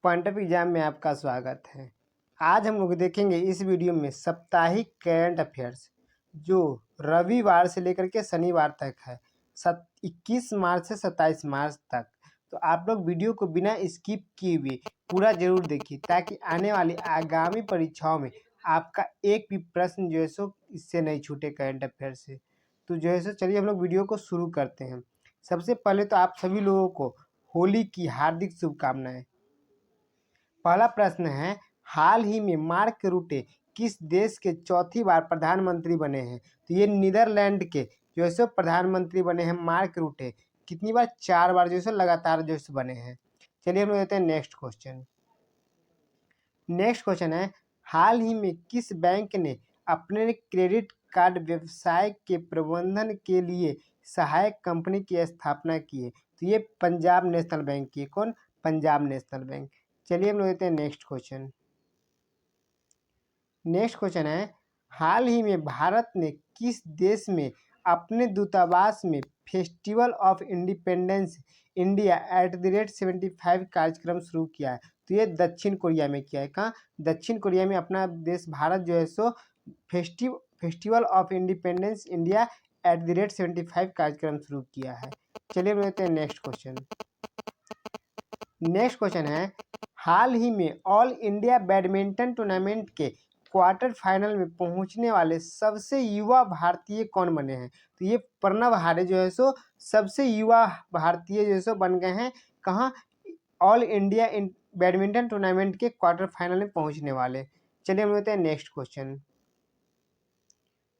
Point of exam में आपका स्वागत है। आज हम लोग देखेंगे इस वीडियो में साप्ताहिक करंट अफेयर्स जो रविवार से लेकर के शनिवार तक है, 21 मार्च से 27 मार्च तक। तो आप लोग वीडियो को बिना स्किप किए हुए पूरा जरूर देखिए ताकि आने वाली आगामी परीक्षाओं में आपका एक भी प्रश्न जो है सो इससे नहीं छूटे करंट अफेयर से। तो जो है सो चलिए हम लोग वीडियो को शुरू करते हैं। सबसे पहले तो आप सभी लोगों को होली की हार्दिक शुभकामनाएं। पहला प्रश्न है, हाल ही में मार्क रूटे किस देश के चौथी बार प्रधानमंत्री बने हैं? तो ये नीदरलैंड के जो है सो प्रधानमंत्री बने हैं मार्क रूटे। कितनी बार? 4 बार जो है सो लगातार जो है सो बने हैं। चलिए हम लोग देते हैं नेक्स्ट क्वेश्चन। नेक्स्ट क्वेश्चन है, हाल ही में किस बैंक ने अपने क्रेडिट कार्ड व्यवसाय के प्रबंधन के लिए सहायक कंपनी की स्थापना की है? तो ये पंजाब नेशनल बैंक की। कौन? Punjab national bank. चलिए हम लोग देते हैं नेक्स्ट क्वेश्चन। नेक्स्ट क्वेश्चन है, हाल ही में भारत ने किस देश में अपने दूतावास में फेस्टिवल ऑफ इंडिपेंडेंस इंडिया @75 कार्यक्रम शुरू किया है? तो ये दक्षिण कोरिया में किया है। कहाँ? दक्षिण कोरिया में अपना देश भारत जो है सो फेस्टिवल ऑफ इंडिपेंडेंस इंडिया @75 कार्यक्रम शुरू किया है। चलिए हम लेते हैं नेक्स्ट क्वेश्चन। नेक्स्ट क्वेश्चन है, हाल ही में ऑल इंडिया बैडमिंटन टूर्नामेंट के क्वार्टर फाइनल में पहुंचने वाले सबसे युवा भारतीय कौन बने हैं? तो ये प्रणव हारे जो है सो सबसे युवा भारतीय जो है सो बन गए हैं। कहाँ? ऑल इंडिया बैडमिंटन टूर्नामेंट के क्वार्टर फाइनल में पहुंचने वाले। चलिए हम लेते हैं नेक्स्ट क्वेश्चन।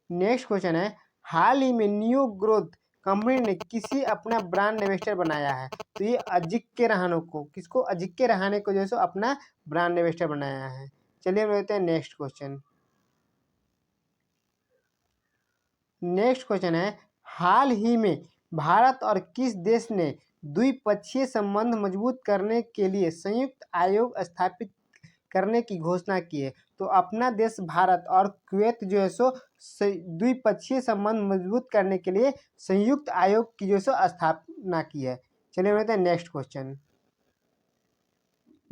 नेक्स्ट क्वेश्चन है, हाल ही में न्यू ग्रोथ कंपनी ने किसी अपना ब्रांड एम्बेसडर बनाया है? तो ये अजिंक्य रहाणे को। किसको? अजिंक्य रहाणे को जो है सो अपना ब्रांड एम्बेसडर बनाया है। चलिए हम लेते हैं नेक्स्ट क्वेश्चन। नेक्स्ट क्वेश्चन है, हाल ही में भारत और किस देश ने द्विपक्षीय संबंध मजबूत करने के लिए संयुक्त आयोग स्थापित करने की घोषणा की है? तो अपना देश भारत और कुवैत जो है सो द्विपक्षीय संबंध मजबूत करने के लिए संयुक्त आयोग की जो है सो स्थापना की है। चलिए लेते हैं नेक्स्ट क्वेश्चन।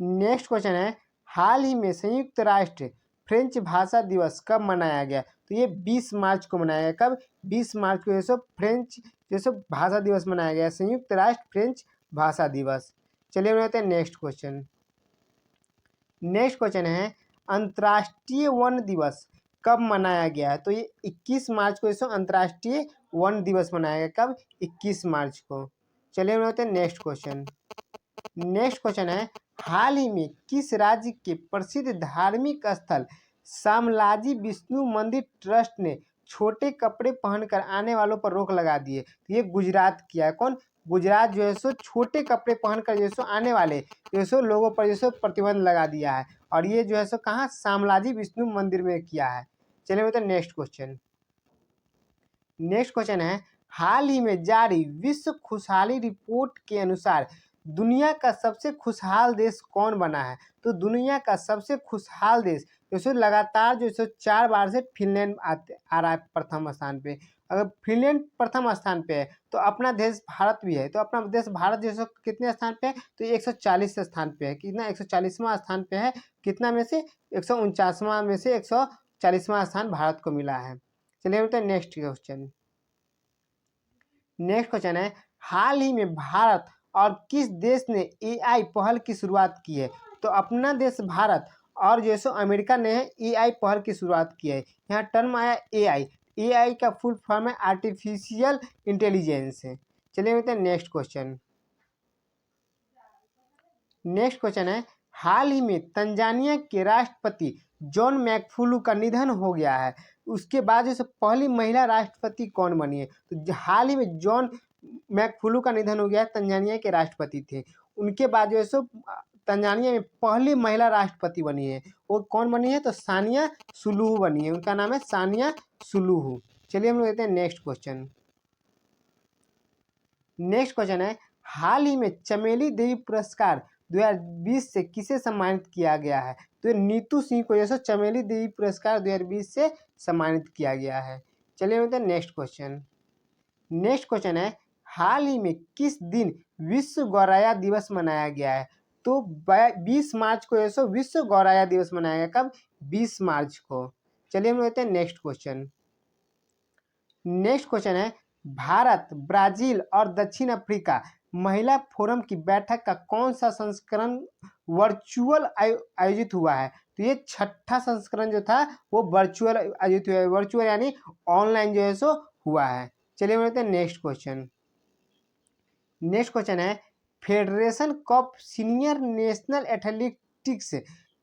नेक्स्ट क्वेश्चन है, हाल ही में संयुक्त राष्ट्र फ्रेंच भाषा दिवस कब मनाया गया? तो ये 20 मार्च को मनाया गया। कब? 20 मार्च को जो सो फ्रेंच जो सो भाषा दिवस मनाया गया, संयुक्त राष्ट्र फ्रेंच भाषा दिवस। चलिए लेते हैं नेक्स्ट क्वेश्चन। नेक्स्ट क्वेश्चन है, अंतर्राष्ट्रीय वन दिवस कब मनाया गया है? तो ये 21 मार्च को इसको अंतर्राष्ट्रीय वन दिवस मनाया गया। कब? 21 मार्च को। चलिए हम होते हैं नेक्स्ट क्वेश्चन। नेक्स्ट क्वेश्चन है, हाल ही में किस राज्य के प्रसिद्ध धार्मिक स्थल शामलाजी विष्णु मंदिर ट्रस्ट ने छोटे कपड़े पहनकर आने वालों पर रोक लगा दी है? तो ये गुजरात किया है। कौन? गुजरात जो है सो छोटे कपड़े पहनकर जो है सो आने वाले जो है सो लोगों पर जो है सो प्रतिबंध लगा दिया है। और ये जो है सो कहाँ? शामलाजी विष्णु मंदिर में किया है। चलिए बताए नेक्स्ट क्वेश्चन। नेक्स्ट क्वेश्चन है, हाल ही में जारी विश्व खुशहाली रिपोर्ट के अनुसार दुनिया का सबसे खुशहाल देश कौन बना है? तो दुनिया का सबसे खुशहाल देश जैसे लगातार जो है 4 बार से फिनलैंड आ रहा है प्रथम स्थान पे। अगर फिनलैंड प्रथम स्थान पे है तो अपना देश भारत भी है। तो अपना देश भारत जो है कितने स्थान पे है? तो 140 स्थान पे है। कितना? 140वां स्थान पे है। कितना में से? 149वां में से 140वां स्थान भारत को मिला है। चलिए बताए नेक्स्ट क्वेश्चन। नेक्स्ट क्वेश्चन है, हाल ही में भारत और किस देश ने AI पहल की शुरुआत की है? तो अपना देश भारत और जो सो अमेरिका ने AI पहल की शुरुआत की है। यहाँ टर्म आया AI। AI का फुल फॉर्म है आर्टिफिशियल इंटेलिजेंस है। चलिए देखते हैं नेक्स्ट क्वेश्चन। नेक्स्ट क्वेश्चन है, हाल ही में तंजानिया के राष्ट्रपति जॉन मैकफुलू का निधन हो गया है। उसके बाद जो पहली महिला राष्ट्रपति कौन बनी है? तो हाल ही में जॉन मैकफुलू का निधन हो गया है। तंजानिया के राष्ट्रपति थे। उनके बाद जो है सो तंजानिया में पहली महिला राष्ट्रपति बनी है। वो कौन बनी है? तो सानिया सुलूहू बनी है। उनका नाम है सानिया सुलूहू। चलिए हम लोग लेते हैं नेक्स्ट क्वेश्चन। नेक्स्ट क्वेश्चन है, हाल ही में चमेली देवी पुरस्कार 2020 से किसे सम्मानित किया गया है? तो नीतू सिंह को जैसे चमेली देवी पुरस्कार 2020 से सम्मानित किया गया है। चलिए बताए नेक्स्ट क्वेश्चन। नेक्स्ट क्वेश्चन है, हाल ही में किस दिन विश्व गौरैया दिवस मनाया गया है? तो 20 मार्च को जो विश्व गौराया दिवस मनाया गया। कब? 20 मार्च को। चलिए हम लेते हैं नेक्स्ट क्वेश्चन। नेक्स्ट क्वेश्चन है, भारत, ब्राजील और दक्षिण अफ्रीका महिला फोरम की बैठक का कौन सा संस्करण वर्चुअल आयोजित हुआ है? तो ये छठा संस्करण जो था वो वर्चुअल आयोजित हुआ है। वर्चुअल यानी ऑनलाइन जो है सो हुआ है। चलिए हम लेते हैं नेक्स्ट क्वेश्चन। नेक्स्ट क्वेश्चन है, federation cup senior national athletics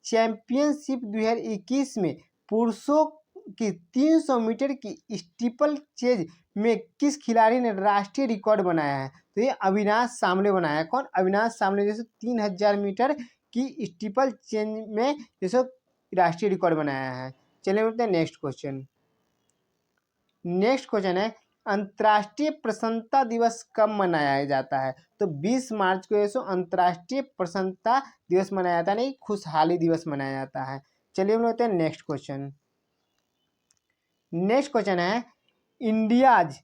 championship 2021 में पुरुषों की 300 मीटर की स्टीपल चेज में किस खिलाड़ी ने राष्ट्रीय रिकॉर्ड बनाया है? तो ये अविनाश सामले बनाया है। कौन? अविनाश सामले जैसे 3000 मीटर की स्टीपल चेज में जैसे राष्ट्रीय रिकॉर्ड बनाया है। चलिए बोलते हैं नेक्स्ट क्वेश्चन। नेक्स्ट क्वेश्चन है, अंतर्राष्ट्रीय प्रसन्नता दिवस कब मनाया जाता है? तो 20 मार्च को ये अंतर्राष्ट्रीय प्रसन्नता दिवस मनाया जाता है, नहीं खुशहाली दिवस मनाया जाता है। चलिए हम लोग नेक्स्ट क्वेश्चन। नेक्स्ट क्वेश्चन है, India's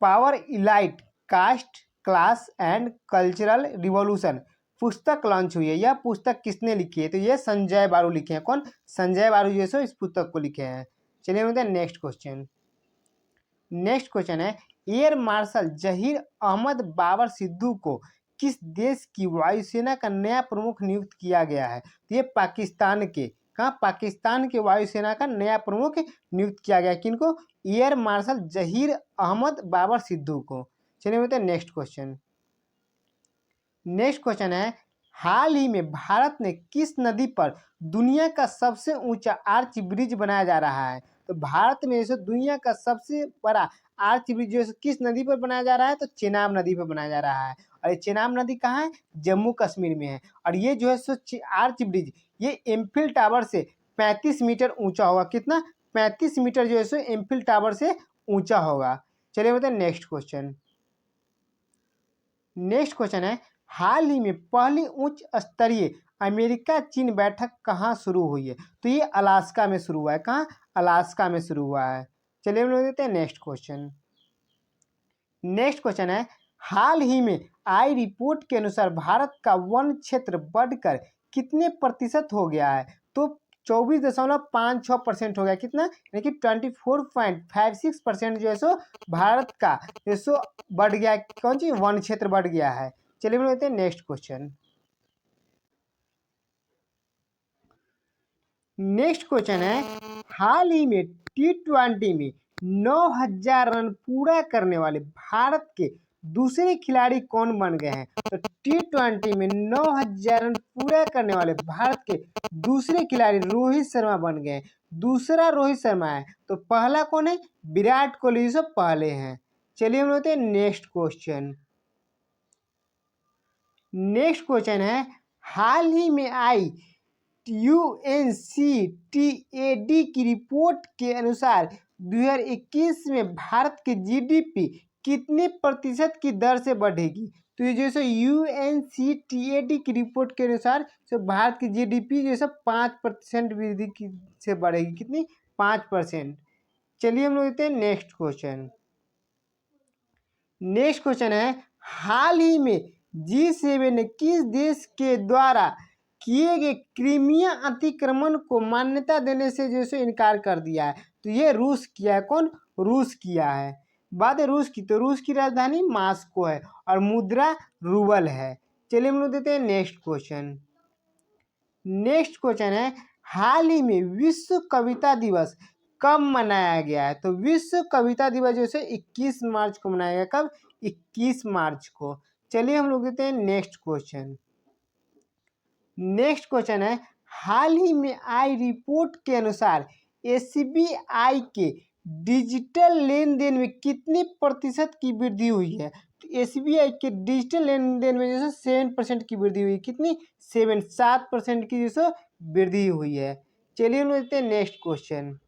power elite caste class and cultural revolution पुस्तक लॉन्च हुई है। यह पुस्तक किसने लिखी है? तो ये संजय बारू लिखे हैं। कौन? संजय बारू जो है इस पुस्तक को लिखे हैं। चलिए हम नेक्स्ट क्वेश्चन। नेक्स्ट क्वेश्चन है, एयर मार्शल जहीर अहमद बाबर सिद्धू को किस देश की वायुसेना का नया प्रमुख नियुक्त किया गया है? तो ये पाकिस्तान के, कहाँ? पाकिस्तान के वायुसेना का नया प्रमुख नियुक्त किया गया। किनको? एयर मार्शल जहीर अहमद बाबर सिद्धू को। चलिए बोलते हैं नेक्स्ट क्वेश्चन। नेक्स्ट क्वेश्चन है, हाल ही में भारत ने किस नदी पर दुनिया का सबसे ऊंचा आर्च ब्रिज बनाया जा रहा है? तो भारत में जैसे दुनिया का सबसे बड़ा आर्च ब्रिज जो किस नदी पर बनाया जा रहा है? तो चेनाब नदी पर बनाया जा रहा है। और ये चेनाब नदी कहाँ है? जम्मू कश्मीर में है। और ये जो है सो आर्च ब्रिज ये एम्फिल टावर से 35 मीटर ऊंचा होगा। कितना? 35 मीटर जो है सो एम्फिल टावर से ऊंचा होगा। चलिए बताए नेक्स्ट क्वेश्चन। नेक्स्ट क्वेश्चन है, हाल ही में पहली उच्च स्तरीय अमेरिका चीन बैठक कहाँ शुरू हुई है? तो ये अलास्का में शुरू हुआ है। कहाँ? अलास्का में शुरू हुआ है। चलिए हम लोग देते हैं नेक्स्ट क्वेश्चन। नेक्स्ट क्वेश्चन है, हाल ही में आई रिपोर्ट के अनुसार भारत का वन क्षेत्र बढ़कर कितने प्रतिशत हो गया है? तो 24.56% हो गया। कितना? यानी कि 24.56% जो है सो भारत का जो सो बढ़ गया। कौन सी? वन क्षेत्र बढ़ गया है। चलिए हम लेते हैं नेक्स्ट क्वेश्चन। नेक्स्ट क्वेश्चन है, हाल ही में T20 में 9000 रन पूरा करने वाले भारत के दूसरे खिलाड़ी कौन बन गए हैं? तो T20 में 9000 रन पूरा करने वाले भारत के दूसरे खिलाड़ी रोहित शर्मा बन गए। दूसरा रोहित शर्मा है। तो पहला कौन है? विराट कोहली सब पहले हैं। चलिए हम लेते हैं नेक्स्ट क्वेश्चन। नेक्स्ट क्वेश्चन है, हाल ही में आई UNCTAD की रिपोर्ट के अनुसार 2021 में भारत की GDP कितने प्रतिशत की दर से बढ़ेगी? तो ये जैसे UNCTAD की रिपोर्ट के अनुसार जो भारत की GDP जैसे 5% वृद्धि की से बढ़ेगी। कितनी? 5%। चलिए हम लोग लेते हैं नेक्स्ट क्वेश्चन। नेक्स्ट क्वेश्चन है, हाल ही में G7 ने किस देश के द्वारा किए गए क्रीमिया अतिक्रमण को मान्यता देने से जो है इनकार कर दिया है? तो ये रूस किया है। कौन? रूस किया है। बात है रूस की, तो रूस की राजधानी मास्को है और मुद्रा रूबल है। चलिए हम लोग देते हैं नेक्स्ट क्वेश्चन। नेक्स्ट क्वेश्चन है, हाल ही में विश्व कविता दिवस कब मनाया गया है? तो विश्व कविता दिवस जो है 21 मार्च को मनाया गया। कब? 21 मार्च को। चलिए हम लोग देते हैं नेक्स्ट क्वेश्चन। नेक्स्ट क्वेश्चन है, हाल ही में आई रिपोर्ट के अनुसार SBI के डिजिटल लेन देन में कितने प्रतिशत की वृद्धि हुई है? तो SBI के डिजिटल लेन देन में जैसे 7% की वृद्धि हुई। कितनी? 7% की जैसे वृद्धि हुई है। चलिए हम लेते हैं नेक्स्ट क्वेश्चन।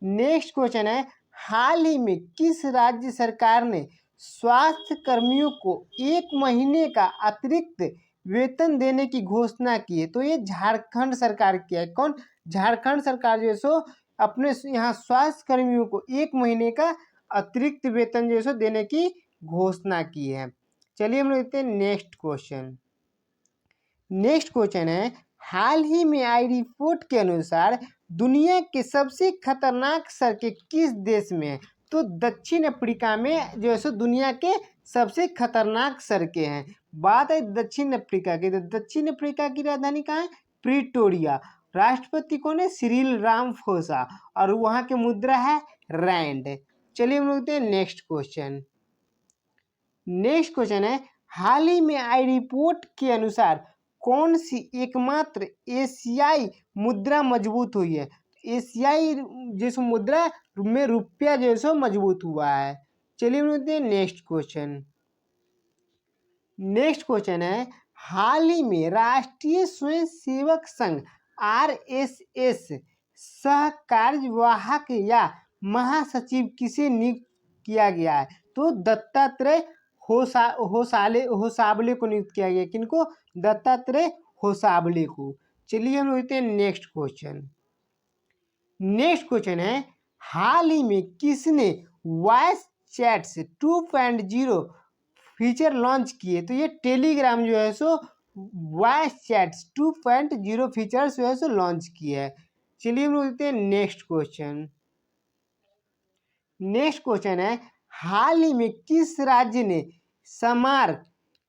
नेक्स्ट क्वेश्चन है, हाल ही में किस राज्य सरकार ने स्वास्थ्य कर्मियों को 1 महीने का अतिरिक्त वेतन देने की घोषणा की है? तो ये झारखंड सरकार की है। कौन? झारखंड सरकार जो है सो अपने यहाँ स्वास्थ्य कर्मियों को 1 महीने का अतिरिक्त वेतन जो है सो देने की घोषणा की है। चलिए हम लोग देखते हैं नेक्स्ट क्वेश्चन। नेक्स्ट क्वेश्चन है, हाल ही में आई रिपोर्ट के अनुसार दुनिया के सबसे खतरनाक सड़कें किस देश में है? तो दक्षिण अफ्रीका में जो है सो दुनिया के सबसे खतरनाक सड़कें हैं। बात है दक्षिण अफ्रीका की, तो दक्षिण अफ्रीका की राजधानी कहाँ है? प्रिटोरिया। राष्ट्रपति कौन है? Cyril Ramaphosa. और वहाँ की मुद्रा है रैंड। चलिए हम लोग नेक्स्ट क्वेश्चन। नेक्स्ट क्वेश्चन है, हाल ही में आई रिपोर्ट के अनुसार कौन सी एकमात्र एशियाई मुद्रा मजबूत हुई है? एशियाई जैसे मुद्रा में रुपया जैसे मजबूत हुआ है। चलिए हम लोग नेक्स्ट क्वेश्चन। नेक्स्ट क्वेश्चन है, हाल ही में राष्ट्रीय स्वयं सेवक संघ RSS सह कार्यवाहक या महासचिव किसे नियुक्त किया गया है? तो दत्तात्रेय होसाबले को नियुक्त किया गया। किनको? दत्तात्रेय होसाबले को। चलिए हम लेते हैं नेक्स्ट क्वेश्चन। नेक्स्ट क्वेश्चन है, हाल ही में किसने वॉइस चैट्स 2.0 फीचर लॉन्च किए? तो ये टेलीग्राम जो है सो वॉइस चैट्स 2.0 फीचर्स जो है सो लॉन्च किया है। चलिए हम लेते हैं नेक्स्ट क्वेश्चन। नेक्स्ट क्वेश्चन है, हाल ही में किस राज्य ने समार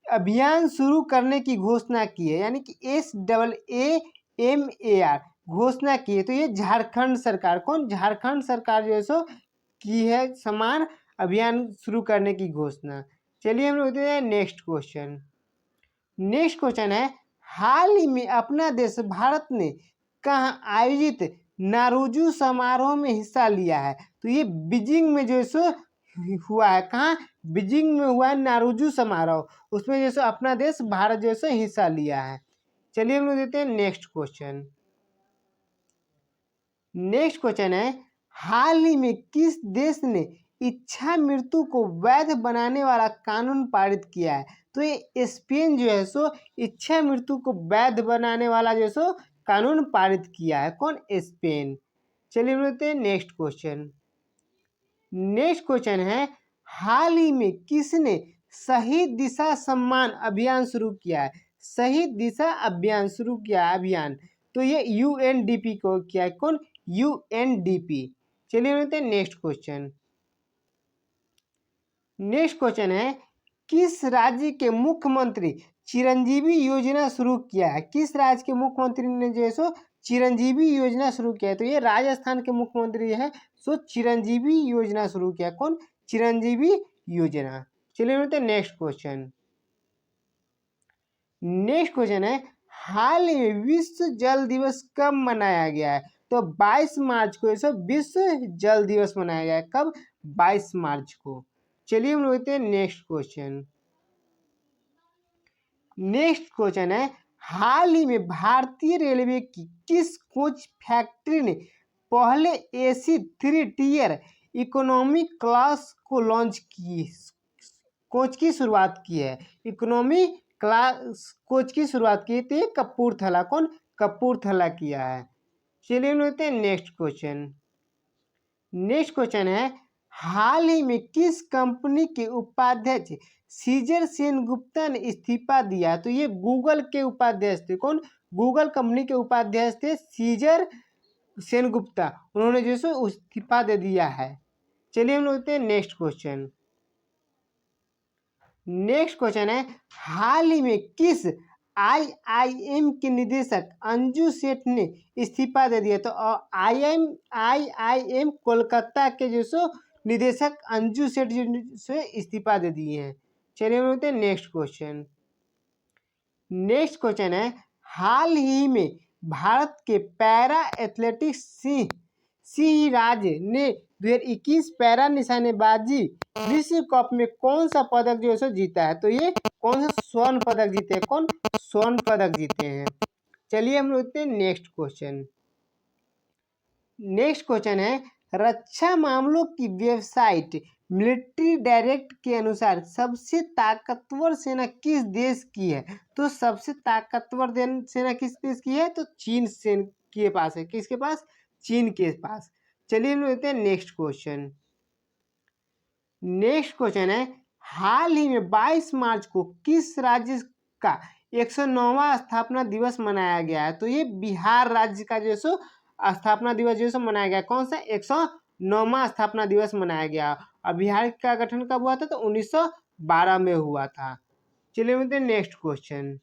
अभियान शुरू करने की घोषणा की है? यानी कि SAAMAR घोषणा की है। तो ये झारखंड सरकार। कौन? झारखंड सरकार जो है सो की है समार अभियान शुरू करने की घोषणा। चलिए हम लोग देखते हैं नेक्स्ट क्वेश्चन। नेक्स्ट क्वेश्चन है, हाल ही में अपना देश भारत ने कहाँ आयोजित नारुजू समारोह में हिस्सा लिया है? तो ये बीजिंग में जो है सो हुआ है। कहाँ? बीजिंग में हुआ है नारुजू समारोह। उसमें जैसे अपना देश भारत जैसे हिस्सा लिया है। चलिए हम लोग देते हैं नेक्स्ट क्वेश्चन। नेक्स्ट क्वेश्चन है, हाल ही में किस देश ने इच्छा मृत्यु को वैध बनाने वाला कानून पारित किया है? तो ये स्पेन जो है सो इच्छा मृत्यु को वैध बनाने वाला जो है सो कानून पारित किया है। कौन? स्पेन। चलिए हम लेते हैं नेक्स्ट क्वेश्चन। नेक्स्ट क्वेश्चन है, हाल ही में किसने शहीद दिशा सम्मान अभियान शुरू किया है? शहीद दिशा अभियान शुरू किया अभियान। तो ये UNDP को किया है। कौन? UNDP। चलिए लेते हैं नेक्स्ट क्वेश्चन। नेक्स्ट क्वेश्चन है, किस राज्य के मुख्यमंत्री चिरंजीवी योजना शुरू किया है? किस राज्य के मुख्यमंत्री ने जो है सो चिरंजीवी योजना शुरू किया है? तो ये राजस्थान के मुख्यमंत्री है सो चिरंजीवी योजना शुरू किया। कौन? चिरंजीवी योजना। चलिए लेते हैं नेक्स्ट क्वेश्चन। नेक्स्ट क्वेश्चन है, हाल ही में विश्व जल दिवस कब मनाया गया है? तो 22 मार्च को ऐसा विश्व जल दिवस मनाया गया है। कब? 22 मार्च को। चलिए हम लेते हैं नेक्स्ट क्वेश्चन। नेक्स्ट क्वेश्चन है, हाल ही में भारतीय रेलवे की किस कोच फैक्ट्री ने पहले AC 3 टियर इकोनॉमी क्लास को लॉन्च की कोच की शुरुआत की है? इकोनॉमी क्लास कोच की शुरुआत की थी कपूरथला। कौन? कपूरथला किया है। चलिए लेते हैं नेक्स्ट क्वेश्चन। नेक्स्ट क्वेश्चन है, हाल ही में किस कंपनी के उपाध्यक्ष सीजर सेनगुप्ता ने इस्तीफा दिया? तो ये गूगल के उपाध्यक्ष थे। कौन? गूगल कंपनी के उपाध्यक्ष थे सीजर सेनगुप्ता। उन्होंने जो सो इस्तीफा दे दिया है। चलिए हम लेते हैं नेक्स्ट क्वेश्चन। नेक्स्ट क्वेश्चन है, हाल ही में किस IIM के निदेशक अंजू सेठ ने इस्तीफा दे दिया? तो IIM कोलकाता के जो सो निदेशक अंजू सेठ से इस्तीफा दे दिए हैं। चलिए हम लेते हैं नेक्स्ट क्वेश्चन। नेक्स्ट क्वेश्चन है, हाल ही में भारत के पैरा एथलेटिक्स सिंह राज ने 2021 पैरा निशानेबाजी विश्व कप में कौन सा पदक जो है जीता है? तो ये कौन सा स्वर्ण पदक जीते हैं? कौन? स्वर्ण पदक जीते हैं। चलिए हम लेते हैं नेक्स्ट क्वेश्चन। नेक्स्ट क्वेश्चन है, रक्षा मामलों की वेबसाइट मिलिट्री डायरेक्ट के अनुसार सबसे ताकतवर सेना किस देश की है? तो सबसे ताकतवर सेना किस देश की है? तो चीन सेना के पास है। किसके पास? चीन के पास। चलिए हम लेते हैं नेक्स्ट क्वेश्चन। नेक्स्ट क्वेश्चन है, हाल ही में 22 मार्च को किस राज्य का 109वां स्थापना दिवस मनाया गया है। तो ये बिहार राज्य का जो सो स्थापना दिवस जो सो मनाया गया, कौन सा 109वां स्थापना दिवस मनाया गया। और बिहार का गठन कब हुआ था, तो 1912 में हुआ था। चलिए मिलते हैं नेक्स्ट क्वेश्चन।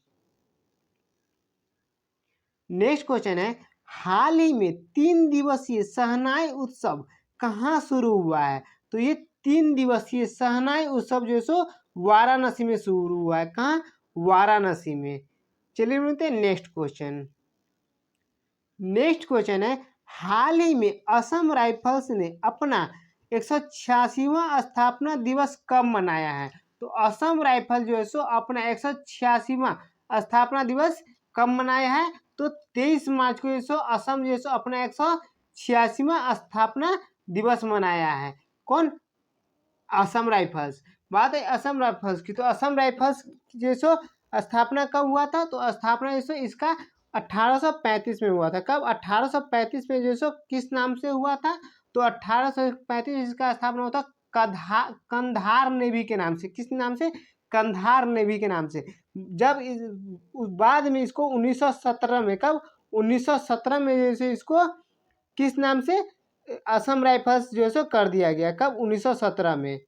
नेक्स्ट क्वेश्चन है, हाल ही में 3 दिवसीय शहनाई उत्सव कहाँ शुरू हुआ है। तो ये 3 दिवसीय शहनाई उत्सव जो सो वाराणसी में शुरू हुआ है। कहाँ, वाराणसी में। चलिए मिलते हैं नेक्स्ट क्वेश्चन। नेक्स्ट क्वेश्चन है, हाल ही में असम राइफल्स ने अपना 186वां स्थापना दिवस कब मनाया है। तो असम राइफल जो है सो अपना 186वां स्थापना दिवस कब मनाया है। तो 23 मार्च को जो सो असम जो है सो अपना 186वां स्थापना दिवस मनाया है। कौन, असम राइफल्स। बात है असम राइफल्स की, तो असम राइफल्स जो सो स्थापना कब हुआ था। तो स्थापना जो सो इसका 1835 में हुआ था। कब, 1835 में जो सो किस नाम से हुआ था। तो 1835 इसका स्थापना हुआ था कंधार नेवी के नाम से। किस नाम से, कंधार नेवी के नाम से। जब बाद में इसको 1917 में, कब, 1917 में जैसे इसको किस नाम से असम राइफल्स जो है सो कर दिया गया। कब, 1917 में।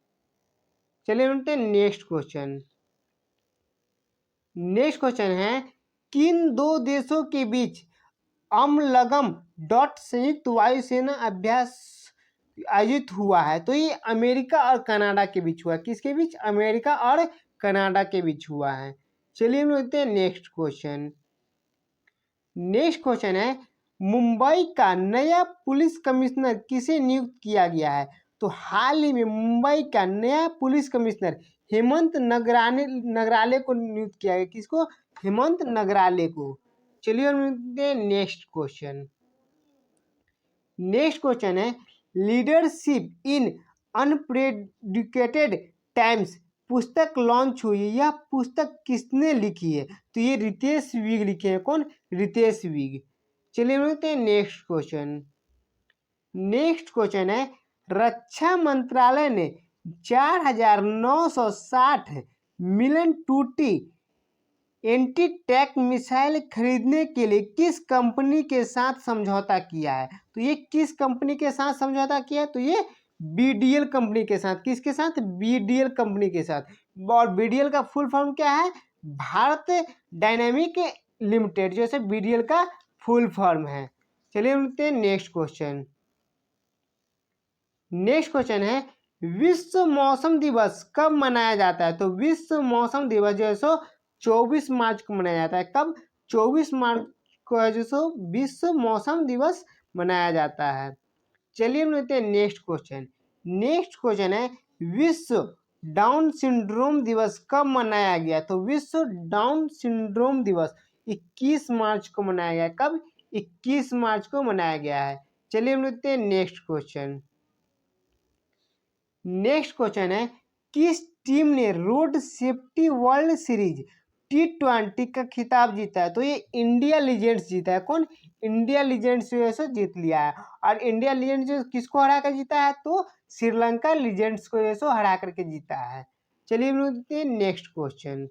चलिए मिलते हैं नेक्स्ट क्वेश्चन। नेक्स्ट क्वेश्चन है, किन दो देशों के बीच अमलगम डॉट संयुक्त वायुसेना अभ्यास आयोजित हुआ है। तो ये अमेरिका और कनाडा के बीच हुआ है। किसके बीच, अमेरिका और कनाडा के बीच हुआ है। चलिए मिलते हैं नेक्स्ट क्वेश्चन। नेक्स्ट क्वेश्चन है, मुंबई का नया पुलिस कमिश्नर किसे नियुक्त किया गया है। तो हाल ही में मुंबई का नया पुलिस कमिश्नर हेमंत नगराले को नियुक्त किया गया। किसको, हेमंत नगराले को। चलिए नेक्स्ट क्वेश्चन। नेक्स्ट क्वेश्चन है, लीडरशिप इन अनप्रेडिकेटेड टाइम्स पुस्तक लॉन्च हुई है। यह पुस्तक किसने लिखी है। तो ये रितेश विग लिखे हैं। कौन, रितेश विग। चलिए मिलते हैं नेक्स्ट क्वेश्चन। नेक्स्ट क्वेश्चन है, रक्षा मंत्रालय ने 4960 मिलियन टूटी एंटी टैंक मिसाइल खरीदने के लिए किस कंपनी के साथ समझौता किया है। तो ये किस कंपनी के साथ समझौता किया है। तो ये बीडीएल कंपनी के साथ। किसके साथ, बीडीएल कंपनी के साथ। और बीडीएल का फुल फॉर्म क्या है, भारत डायनेमिक लिमिटेड, जैसे बीडीएल का फुल फॉर्म है। चलिए मिलते हैं नेक्स्ट क्वेश्चन। नेक्स्ट क्वेश्चन है, विश्व मौसम दिवस कब मनाया जाता है। तो विश्व मौसम दिवस जो है सो 24 मार्च को मनाया जाता है। कब, 24 मार्च को जो सो विश्व मौसम दिवस मनाया जाता है। चलिए मिलते हैं नेक्स्ट क्वेश्चन। नेक्स्ट क्वेश्चन है, विश्व डाउन सिंड्रोम दिवस कब मनाया गया। तो विश्व डाउन सिंड्रोम दिवस 21 मार्च को मनाया गया। कब, 21 मार्च को मनाया गया है। चलिए मिलते हैं नेक्स्ट क्वेश्चन। नेक्स्ट क्वेश्चन है, किस टीम ने road safety world series T20 का खिताब जीता है। तो ये इंडिया लीजेंड्स जीता है। कौन, इंडिया लीजेंड्स जो है सो जीत लिया है। और इंडिया लीजेंड्स जो किसको हरा कर जीता है, तो श्रीलंका लीजेंड्स को जो है सो हरा करके जीता है। चलिए मिलते हैं नेक्स्ट क्वेश्चन।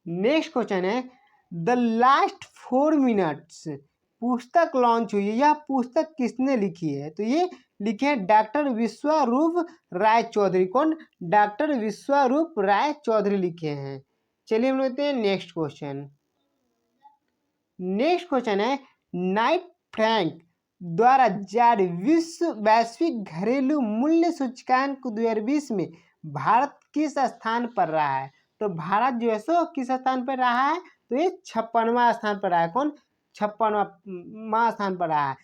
नेक्स्ट क्वेश्चन है, द लास्ट 4 मिनट्स पुस्तक लॉन्च हुई है। यह पुस्तक किसने लिखी है। तो ये लिखे हैं डॉक्टर विश्वरूप राय चौधरी। कौन, डॉक्टर विश्वरूप राय चौधरी लिखे हैं। चलिए हम लेते हैं नेक्स्ट क्वेश्चन। नेक्स्ट क्वेश्चन है, नाइट फ्रैंक द्वारा जारी विश्व वैश्विक घरेलू मूल्य सूचकांक 2020 में भारत किस स्थान पर रहा है। तो भारत जो है सो किस स्थान पर रहा है। तो ये 56वां स्थान पर रहा है। कौन, 56वां स्थान पर रहा है।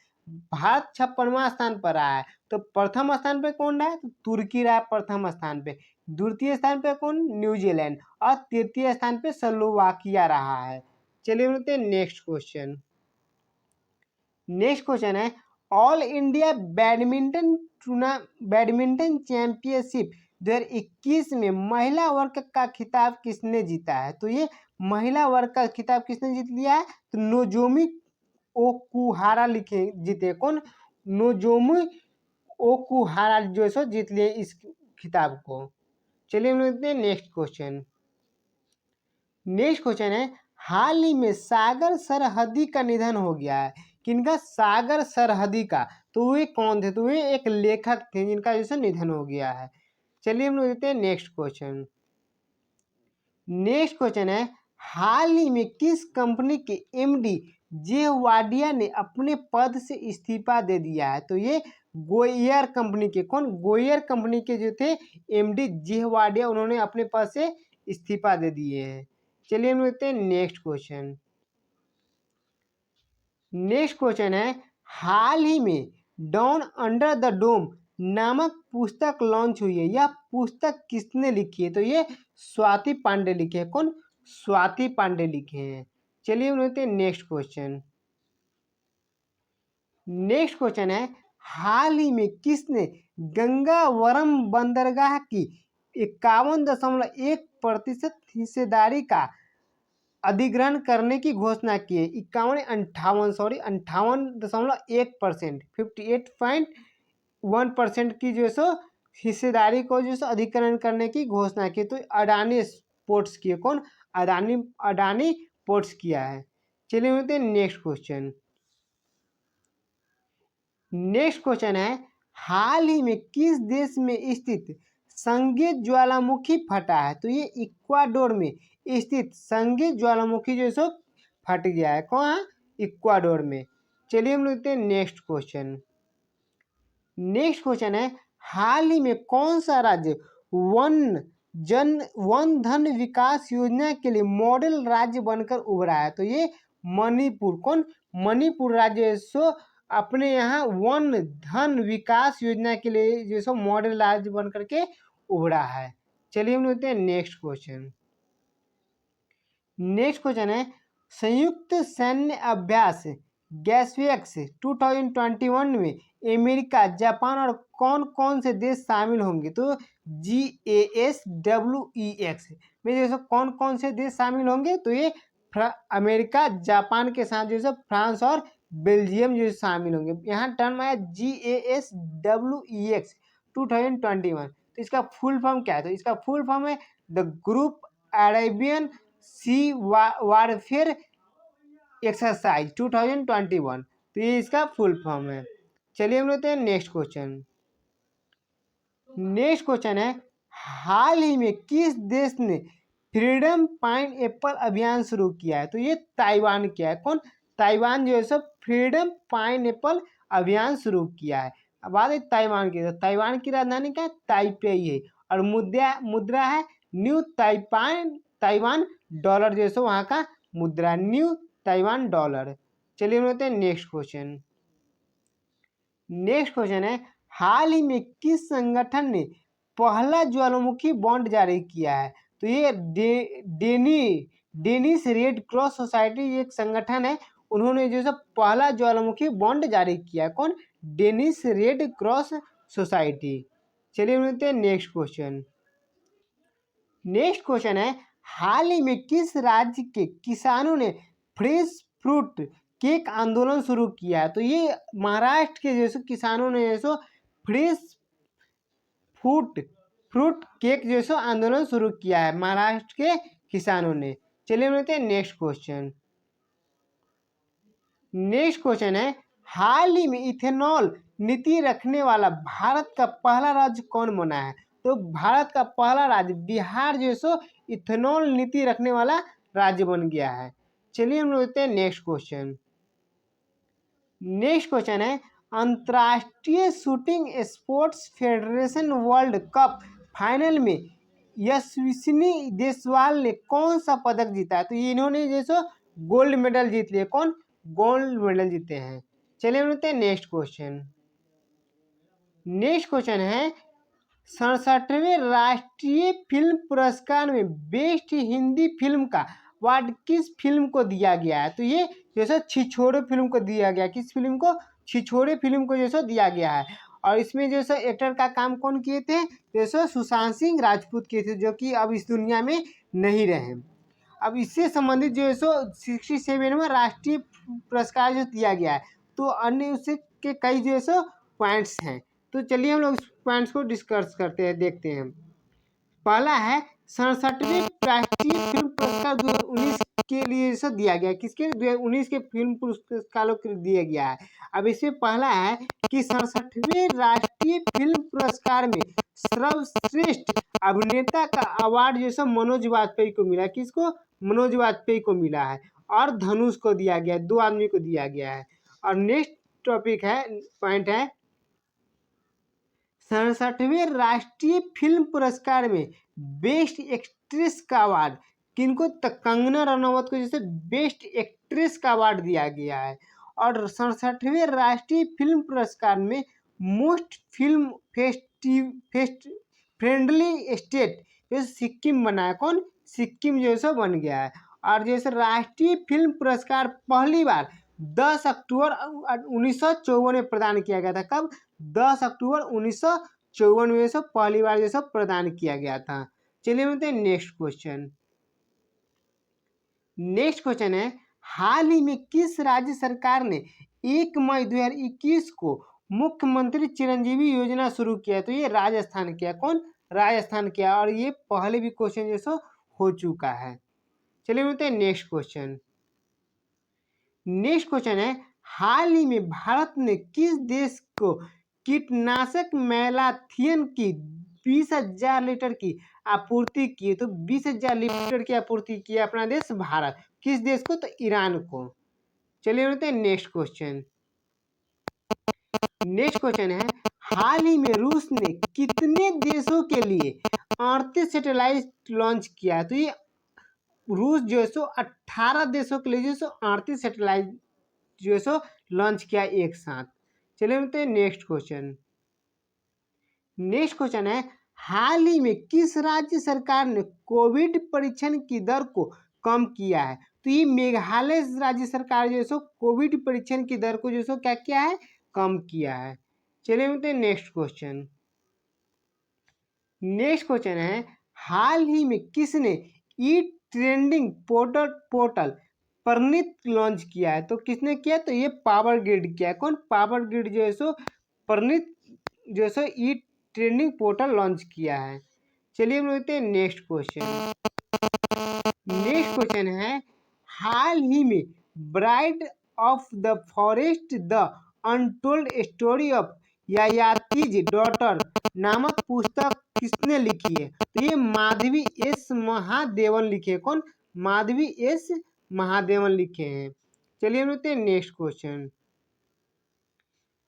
भारत 56वां स्थान पर रहा है। तो प्रथम स्थान पे कौन रहा है, तो तुर्की रहा है प्रथम स्थान पे। द्वितीय स्थान पे कौन, न्यूजीलैंड। और तृतीय स्थान पे स्लोवाकिया रहा है। चलिए मिलते हैं नेक्स्ट क्वेश्चन। नेक्स्ट क्वेश्चन है, ऑल इंडिया बैडमिंटन चैंपियनशिप 2021 में महिला वर्ग का खिताब किसने जीता है। तो ये महिला वर्ग का खिताब किसने जीत लिया है, तो नोजोमी ओकुहारा जीते। कौन, नोजोमी ओकुहारा जो है सो जीत लिए इस खिताब को। चलिए हम लेते हैं नेक्स्ट क्वेश्चन। नेक्स्ट क्वेश्चन है, हाल ही में सागर सरहदी का निधन हो गया है। किनका? सागर सरहदी का। तो वे कौन थे? तो वे एक लेखक थे जिनका जैसे निधन हो गया है। चलिए हम लोग देखते हैं नेक्स्ट क्वेश्चन। नेक्स्ट क्वेश्चन है, हाल ही में किस कंपनी के एमडी जे वाडिया ने अपने पद से इस्तीफा दे दिया है? तो ये गोयर कंपनी के, कौन? गोयर कंपनी के जो थे एमडी जे वाडिया, उन्होंने अपने पद से इस्तीफा दे दिए हैं। चलिए हम देखते हैं नेक्स्ट क्वेश्चन। नेक्स्ट क्वेश्चन है, हाल ही में डॉन अंडर द डोम नामक पुस्तक लॉन्च हुई है। यह पुस्तक किसने लिखी है? तो ये स्वाति पांडे लिखे हैं। कौन? स्वाति पांडे लिखे हैं। चलिए हम देखते हैं नेक्स्ट क्वेश्चन। नेक्स्ट क्वेश्चन है, हाल ही में किसने गंगावरम बंदरगाह की 51.1% हिस्सेदारी का अधिग्रहण करने की घोषणा की है? 58.1%, 58.1% की जो सो हिस्सेदारी को जो सो अधिग्रहण करने की घोषणा की। तो अडानी पोर्ट्स की है। कौन? अडानी पोर्ट्स किया है। चलिए मिलते हैं नेक्स्ट क्वेश्चन। नेक्स्ट क्वेश्चन है, हाल ही में किस देश में स्थित संगीत ज्वालामुखी फटा है? तो ये इक्वाडोर में स्थित संगीत ज्वालामुखी जो सो फट गया है। कहाँ? इक्वाडोर में। चलिए हम देखते हैं नेक्स्ट क्वेश्चन। नेक्स्ट क्वेश्चन है, हाल ही में कौन सा राज्य वन धन विकास योजना के लिए मॉडल राज्य बनकर उभरा है? तो ये मणिपुर। कौन? मणिपुर राज्य सो अपने यहाँ वन धन विकास योजना के लिए जो सो मॉडल राज्य बन करके उभरा है। चलिए हम देखते हैं नेक्स्ट क्वेश्चन। नेक्स्ट क्वेश्चन है, संयुक्त सैन्य अभ्यास गैस्वेक्स 2021 में अमेरिका, जापान और कौन कौन से देश शामिल होंगे? तो GASWEX में जो है कौन कौन से देश शामिल होंगे? तो ये अमेरिका, जापान के साथ जो है फ्रांस और बेल्जियम जो शामिल होंगे। यहाँ टर्म आया GASWEX 2021। तो इसका फुल फॉर्म क्या है? तो इसका फुल फॉर्म है the group Arabian sea warfare exercise 2021। तो ये इसका फुल फॉर्म है। चलिए हम लेते हैं नेक्स्ट क्वेश्चन। नेक्स्ट क्वेश्चन है, हाल ही में किस देश ने फ्रीडम पाइन एप्पल अभियान शुरू किया है? तो ये ताइवान किया है। कौन? ताइवान जो है सब फ्रीडम पाइन एप्पल अभियान शुरू किया है। अब बात है ताइवान की। तो ताइवान की राजधानी क्या है? ताइपेई है। और मुद्रा है न्यू ताइवान डॉलर, जो है वहाँ का मुद्रा न्यू ताइवान डॉलर। चलिए हम लेते हैं नेक्स्ट क्वेश्चन। नेक्स्ट क्वेश्चन है, हाल ही में किस संगठन ने पहला ज्वालामुखी बॉन्ड जारी किया है? तो ये डेनिश रेड क्रॉस सोसाइटी एक संगठन है, उन्होंने जो है पहला ज्वालामुखी बॉन्ड जारी किया है। कौन? Danish red cross society. चलिए मिलते हैं नेक्स्ट क्वेश्चन। नेक्स्ट क्वेश्चन है, हाल ही में किस राज्य के किसानों ने फ्रेश फ्रूट केक आंदोलन शुरू किया है? तो ये महाराष्ट्र के जैसे किसानों ने जैसो फ्रेश फ्रूट केक जैसो आंदोलन शुरू किया है, महाराष्ट्र के किसानों ने। चलिए मिलते हैं नेक्स्ट क्वेश्चन। नेक्स्ट क्वेश्चन है, हाल ही में इथेनॉल नीति रखने वाला भारत का पहला राज्य कौन बना है? तो भारत का पहला राज्य बिहार जो सो इथेनॉल नीति रखने वाला राज्य बन गया है। चलिए हम लोग देखते हैं नेक्स्ट क्वेश्चन। नेक्स्ट क्वेश्चन है, अंतर्राष्ट्रीय shooting sports federation world cup final में यशस्विनी देसवाल ने कौन सा पदक जीता है? तो इन्होंने जैसो गोल्ड मेडल जीत लिए। कौन? गोल्ड मेडल जीते हैं। चलिए हम देखते हैं नेक्स्ट क्वेश्चन। नेक्स्ट क्वेश्चन है, 67वें राष्ट्रीय फिल्म पुरस्कार में बेस्ट हिंदी फिल्म का अवार्ड किस फिल्म को दिया गया है? तो ये जैसे छिछोरे फिल्म को दिया गया। किस फिल्म को? छिछोरे फिल्म को जैसे दिया गया है। और इसमें जैसे एक्टर का काम कौन किए थे? जैसे सुशांत सिंह राजपूत किए थे, जो कि अब इस दुनिया में नहीं रहे। अब इससे संबंधित जो है सो 67वां राष्ट्रीय पुरस्कार जो दिया गया है, तो अन्य उससे के कई जो है सो पॉइंट्स हैं। तो चलिए हम लोग इस पॉइंट्स को डिस्कस करते हैं, देखते हैं। पहला है 67वें राष्ट्रीय फिल्म पुरस्कार 2019 के लिए से दिया गया। किसके 2019 के फिल्म पुरस्कारों को दिया गया है। अब इसमें पहला है कि 67वें राष्ट्रीय फिल्म पुरस्कार में सर्वश्रेष्ठ अभिनेता का अवार्ड जो है मनोज वाजपेयी को मिला। किसको? मनोज वाजपेयी को मिला है। और धनुष को दिया गया है, 2 आदमी को दिया गया है। और नेक्स्ट टॉपिक है, पॉइंट है 67वें राष्ट्रीय फिल्म पुरस्कार में बेस्ट एक्ट्रेस का अवार्ड किनको? कंगना रनौत को जैसे बेस्ट एक्ट्रेस का अवार्ड दिया गया है। और 67वें राष्ट्रीय फिल्म पुरस्कार में मोस्ट फिल्म फ्रेंडली स्टेट जैसे सिक्किम बना है। कौन? सिक्किम जैसा बन गया है। और जैसे राष्ट्रीय फिल्म पुरस्कार पहली बार 10 अक्टूबर 1954 में प्रदान किया गया था। कब? 10 अक्टूबर 1954 में सब पहली बार ये सब प्रदान किया गया था। चलिए मिलते हैं नेक्स्ट क्वेश्चन। नेक्स्ट क्वेश्चन है, हाल ही में किस राज्य सरकार ने 1 मई 2021 को मुख्यमंत्री चिरंजीवी योजना शुरू किया? तो ये राजस्थान किया। कौन? राजस्थान किया। और ये पहले भी क्वेश्चन जैसा हो चुका है। चलिए मिलते हैं नेक्स्ट क्वेश्चन। नेक्स्ट क्वेश्चन है, हाल ही में भारत ने किस देश को कीटनाशक मैलाथियन की 20,000 लीटर की आपूर्ति की? तो 20,000 लीटर की आपूर्ति की अपना देश भारत। किस देश को? तो ईरान को। चलिए बोलते हैं नेक्स्ट क्वेश्चन। नेक्स्ट क्वेश्चन है, हाल ही में रूस ने कितने देशों के लिए 38 सैटेलाइट लॉन्च किया? तो ये रूस जो है 18 देशों के लिए जो 38 सैटेलाइट जो है लॉन्च किया एक साथ। चलिए बोलते हैं नेक्स्ट क्वेश्चन। नेक्स्ट क्वेश्चन है, हाल ही में किस राज्य सरकार ने कोविड परीक्षण की दर को कम किया है? तो ये मेघालय राज्य सरकार जो है कोविड परीक्षण की दर को जो है क्या किया है? कम किया है। चलिए बोलते हैं नेक्स्ट क्वेश्चन। नेक्स्ट क्वेश्चन है, हाल ही में किसने ई ट्रेंडिंग पोर्टल परनीत लॉन्च किया है? तो किसने किया? तो ये पावर ग्रिड किया है। कौन? पावर ग्रिड जो है परनीत जो है ई ट्रेंडिंग पोर्टल लॉन्च किया है। चलिए हम लेते हैं नेक्स्ट क्वेश्चन। नेक्स्ट क्वेश्चन है, हाल ही में bride of the forest the untold story of Yayati's daughter नामक पुस्तक किसने लिखी है? तो ये माधवी एस महादेवन लिखे। कौन? माधवी एस महादेवन लिखे हैं। चलिए हम लेते हैं नेक्स्ट क्वेश्चन।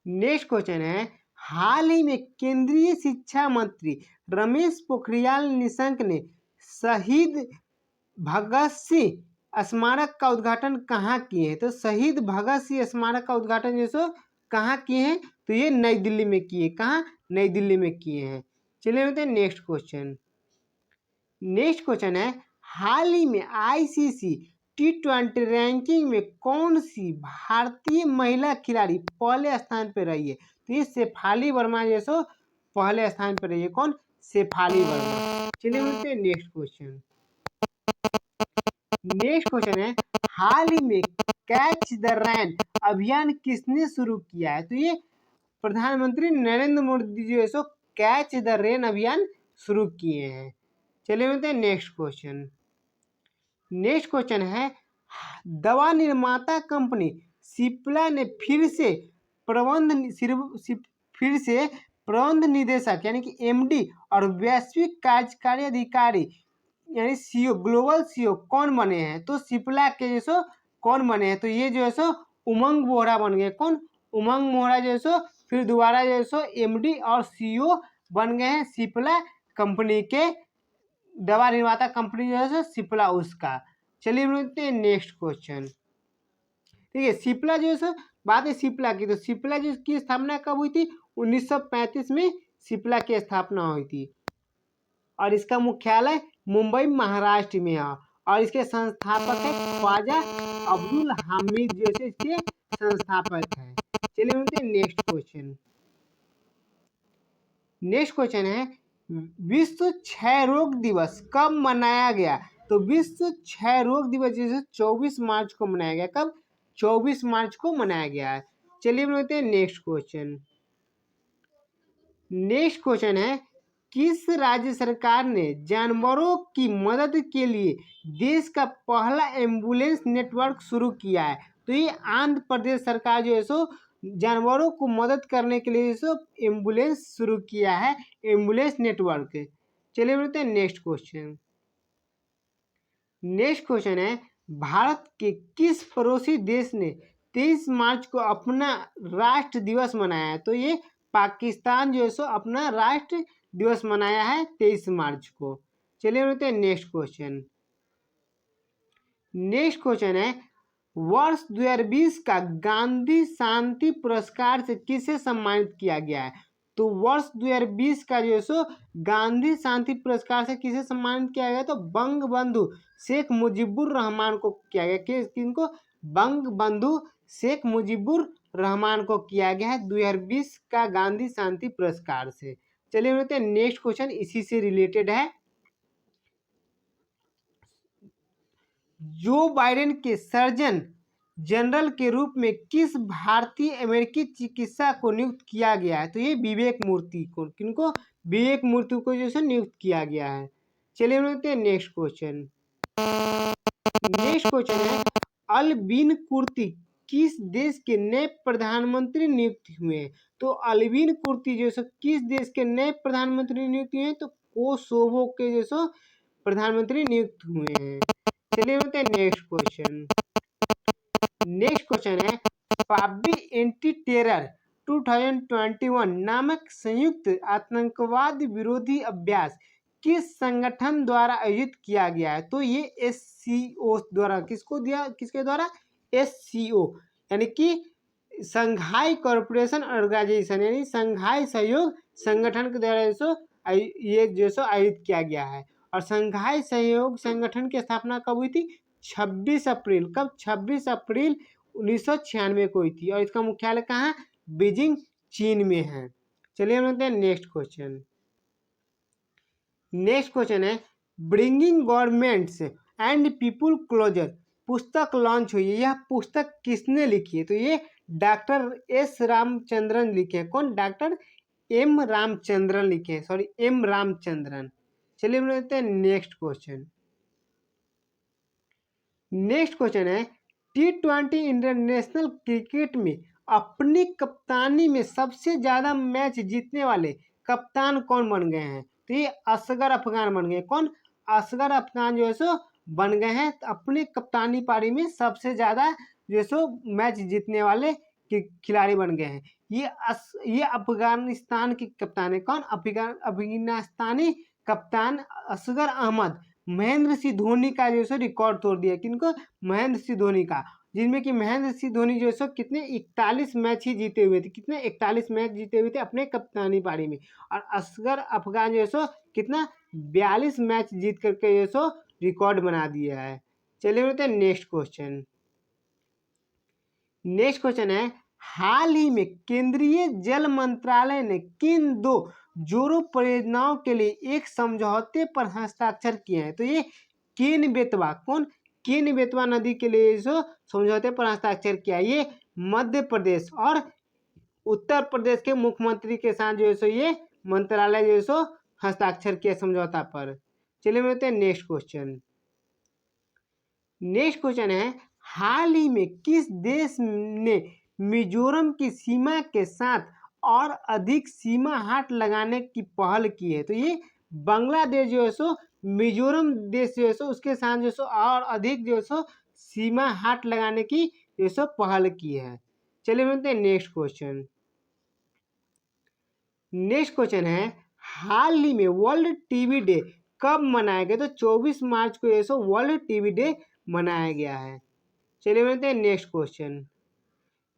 नेक्स्ट क्वेश्चन है, हाल ही में केंद्रीय शिक्षा मंत्री रमेश पोखरियाल निशंक ने शहीद भगत सिंह स्मारक का उद्घाटन कहाँ किए हैं? तो शहीद भगत सिंह स्मारक का उद्घाटन जैसे कहाँ किए हैं? तो ये नई दिल्ली में किए। कहाँ? नई दिल्ली में किए हैं। चलिए होते हैं नेक्स्ट क्वेश्चन। नेक्स्ट क्वेश्चन है, हाल ही में ICC T20 रैंकिंग में कौन सी भारतीय महिला खिलाड़ी पहले स्थान पर रही है? तो ये शेफाली वर्मा जैसो पहले स्थान पर रही है। कौन? शेफाली वर्मा। चलिए बोलते हैं नेक्स्ट क्वेश्चन। नेक्स्ट क्वेश्चन है, हाल ही में कैच द रैन अभियान किसने शुरू किया है? तो ये प्रधानमंत्री नरेंद्र मोदी जी सो कैच द रेन अभियान शुरू किए हैं। चलिए बोलते हैं नेक्स्ट क्वेश्चन। नेक्स्ट क्वेश्चन है, दवा निर्माता कंपनी सिप्ला ने फिर से प्रबंध निदेशक यानी कि MD और वैश्विक कार्यकारी अधिकारी यानी CEO ग्लोबल CEO कौन बने हैं? तो सिप्ला के जैसो कौन बने हैं? तो ये जो है उमंग बोहरा बन गए। कौन? उमंग बोहरा जैसो फिर दोबारा जैसो MD और CEO बन गए हैं सिप्ला कंपनी के, दवा निर्माता कंपनी जो है सिप्ला उसका। चलिए बोलते हैं नेक्स्ट क्वेश्चन। ठीक है, सिप्ला जो है बात है सिप्ला की, तो सिप्ला जो की स्थापना कब हुई थी? 1935 में सिप्ला की स्थापना हुई थी और इसका मुख्यालय मुंबई महाराष्ट्र में है। और इसके संस्थापक है ख्वाजा अब्दुल हामिद जैसे इसके संस्थापक हैं। चलिए बोलते हैं नेक्स्ट क्वेश्चन। नेक्स्ट क्वेश्चन है, विश्व क्षय रोग दिवस कब मनाया गया? तो विश्व क्षय रोग दिवस जैसे 24 मार्च को मनाया गया। कब? 24 मार्च को मनाया गया है। चलिए बोलते हैं नेक्स्ट क्वेश्चन। नेक्स्ट क्वेश्चन है, किस राज्य सरकार ने जानवरों की मदद के लिए देश का पहला एम्बुलेंस नेटवर्क शुरू किया है? तो ये आंध्र प्रदेश सरकार जो है सो जानवरों को मदद करने के लिए सो एम्बुलेंस शुरू किया है, एम्बुलेंस नेटवर्क। चलिए बोलते हैं नेक्स्ट क्वेश्चन। नेक्स्ट क्वेश्चन है, भारत के किस पड़ोसी देश ने 23 मार्च को अपना राष्ट्र दिवस मनाया है? तो ये पाकिस्तान जो है सो अपना राष्ट्र दिवस मनाया है 23 मार्च को। चलिए बोलते हैं नेक्स्ट क्वेश्चन। नेक्स्ट क्वेश्चन है, वर्ष 2020 का गांधी शांति पुरस्कार से किसे सम्मानित किया गया है? तो वर्ष 2020 का जो है सो गांधी शांति पुरस्कार से किसे सम्मानित किया गया? तो बंग बंधु शेख मुजीबुर रहमान को किया गया। किनको? बंग बंधु शेख मुजीबुर रहमान को किया गया है 2020 का गांधी शांति पुरस्कार से। चलिए बोलते हैं नेक्स्ट क्वेश्चन इसी से रिलेटेड है। जो बाइडेन के सर्जन जनरल के रूप में किस भारतीय अमेरिकी चिकित्सा को नियुक्त किया गया है? तो ये विवेक मूर्ति को। किनको? विवेक मूर्ति को जो है नियुक्त किया गया है। चलिए बोलते हैं नेक्स्ट क्वेश्चन। नेक्स्ट क्वेश्चन है, अलबीन कुर्ती किस देश के नए प्रधानमंत्री नियुक्त हुए हैं? तो अलबीन कुर्ती जो है किस देश के नए प्रधानमंत्री नियुक्त हुए हैं? तो कोसोवो के जो सो प्रधानमंत्री नियुक्त हुए हैं। चलिए बोलते हैं नेक्स्ट क्वेश्चन। नेक्स्ट क्वेश्चन है, पाब्बी एंटी टेरर 2021 नामक संयुक्त आतंकवाद विरोधी अभ्यास किस संगठन द्वारा आयोजित किया गया है? तो ये SCO द्वारा। किसके द्वारा? SCO यानी कि संघाई कॉर्पोरेशन ऑर्गेनाइजेशन यानी संघाई सहयोग संगठन के द्वारा ये जो सो आयोजित किया गया है। और संघाई सहयोग संगठन की स्थापना कब हुई थी? 26 अप्रैल। कब? 26 अप्रैल 1996 को हुई थी। और इसका मुख्यालय कहाँ? बीजिंग, चीन में है। चलिए हम लोग नेक्स्ट क्वेश्चन। नेक्स्ट क्वेश्चन है, bringing governments and people closer पुस्तक लॉन्च हुई है। यह पुस्तक किसने लिखी है? तो ये डॉक्टर S रामचंद्रन लिखे हैं। कौन? डॉक्टर M रामचंद्रन लिखे हैं, सॉरी M रामचंद्रन। चलिए हम लेते हैं नेक्स्ट क्वेश्चन। नेक्स्ट क्वेश्चन है, T20 इंटरनेशनल क्रिकेट में अपनी कप्तानी में सबसे ज्यादा मैच जीतने वाले कप्तान कौन बन गए हैं? तो ये असगर अफगान बन गए। कौन? असगर अफगान जो है सो बन गए हैं अपनी कप्तानी पारी में सबसे ज्यादा जो है सो मैच जीतने वाले खिलाड़ी बन गए हैं। ये अफगानिस्तान की कप्तान है। कौन? अफगानिस्तानी कप्तान असगर अहमद महेंद्र सिंह धोनी का जो है रिकॉर्ड तोड़ दिया। किनको? महेंद्र सिंह धोनी का, जिनमें कि महेंद्र सिंह धोनी जो है कितने 41 मैच ही जीते हुए थे। कितने? 41 मैच जीते हुए थे अपने कप्तानी पारी में। और असगर अफगान जो है कितना 42 मैच जीत करके जो है रिकॉर्ड बना दिया है। चलिए बोलते हैं नेक्स्ट क्वेश्चन। नेक्स्ट क्वेश्चन है, हाल ही में केंद्रीय जल मंत्रालय ने किन दो जोड़ों परियोजनाओं के लिए एक समझौते पर हस्ताक्षर किए हैं? तो ये केन बेतवा। कौन? केन बेतवा नदी के लिए जो समझौते पर हस्ताक्षर किया। ये मध्य प्रदेश और उत्तर प्रदेश के मुख्यमंत्री के साथ जो है ये मंत्रालय जो है हस्ताक्षर किया समझौता पर। चलिए बोलते हैं नेक्स्ट क्वेश्चन। नेक्स्ट क्वेश्चन है, हाल ही में किस देश ने मिजोरम की सीमा के साथ और अधिक सीमा हाट लगाने की पहल की है? तो ये बांग्लादेश जो है सो मिजोरम देश जो है सो उसके साथ जो है और अधिक जो है सो सीमा हाट लगाने की जो है पहल की है। चलिए बोलते हैं नेक्स्ट क्वेश्चन। नेक्स्ट क्वेश्चन है, हाल ही में वर्ल्ड टीबी डे कब मनाया गया? तो 24 मार्च को ये वर्ल्ड टीबी डे मनाया गया है। चलिए बोलते हैं नेक्स्ट क्वेश्चन।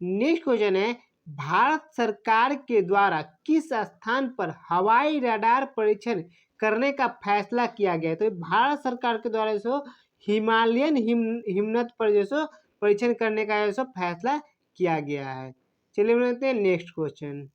नेक्स्ट क्वेश्चन है, भारत सरकार के द्वारा किस स्थान पर हवाई रडार परीक्षण करने का फैसला किया गया है? तो भारत सरकार के द्वारा जो हिमालयन हिमनद पर जो परीक्षण करने का जो फैसला किया गया है। चलिए बोलते हैं नेक्स्ट क्वेश्चन।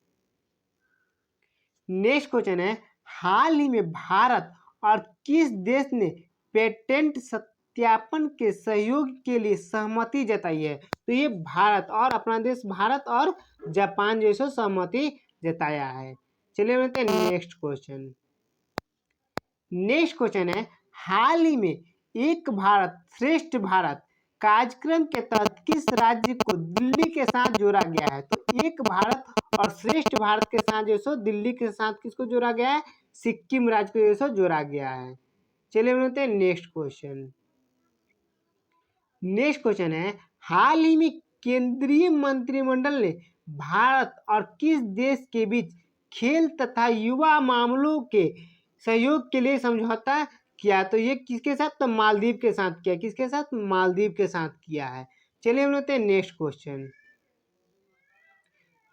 नेक्स्ट क्वेश्चन है, हाल ही में भारत और किस देश ने पेटेंट सत्यापन के सहयोग के लिए सहमति जताई है? तो ये भारत और अपना देश भारत और जापान जैसे सहमति जताया है। चलिए बोलते हैं नेक्स्ट क्वेश्चन। नेक्स्ट क्वेश्चन है, हाल ही में एक भारत श्रेष्ठ भारत कार्यक्रम के तहत किस राज्य को दिल्ली के साथ जोड़ा गया है? तो एक भारत और श्रेष्ठ भारत के साथ जो सो दिल्ली के साथ किसको जोड़ा गया है? सिक्किम राज्य को जो सो जोड़ा गया है। चलिए बोलते हैं नेक्स्ट क्वेश्चन। नेक्स्ट क्वेश्चन है, हाल ही में केंद्रीय मंत्रिमंडल ने भारत और किस देश के बीच खेल तथा युवा मामलों के सहयोग के लिए समझौता किया? तो ये किसके साथ? तो मालदीव के साथ किया। किसके साथ? मालदीव के साथ किया है। चलिए हम लेते हैं नेक्स्ट क्वेश्चन।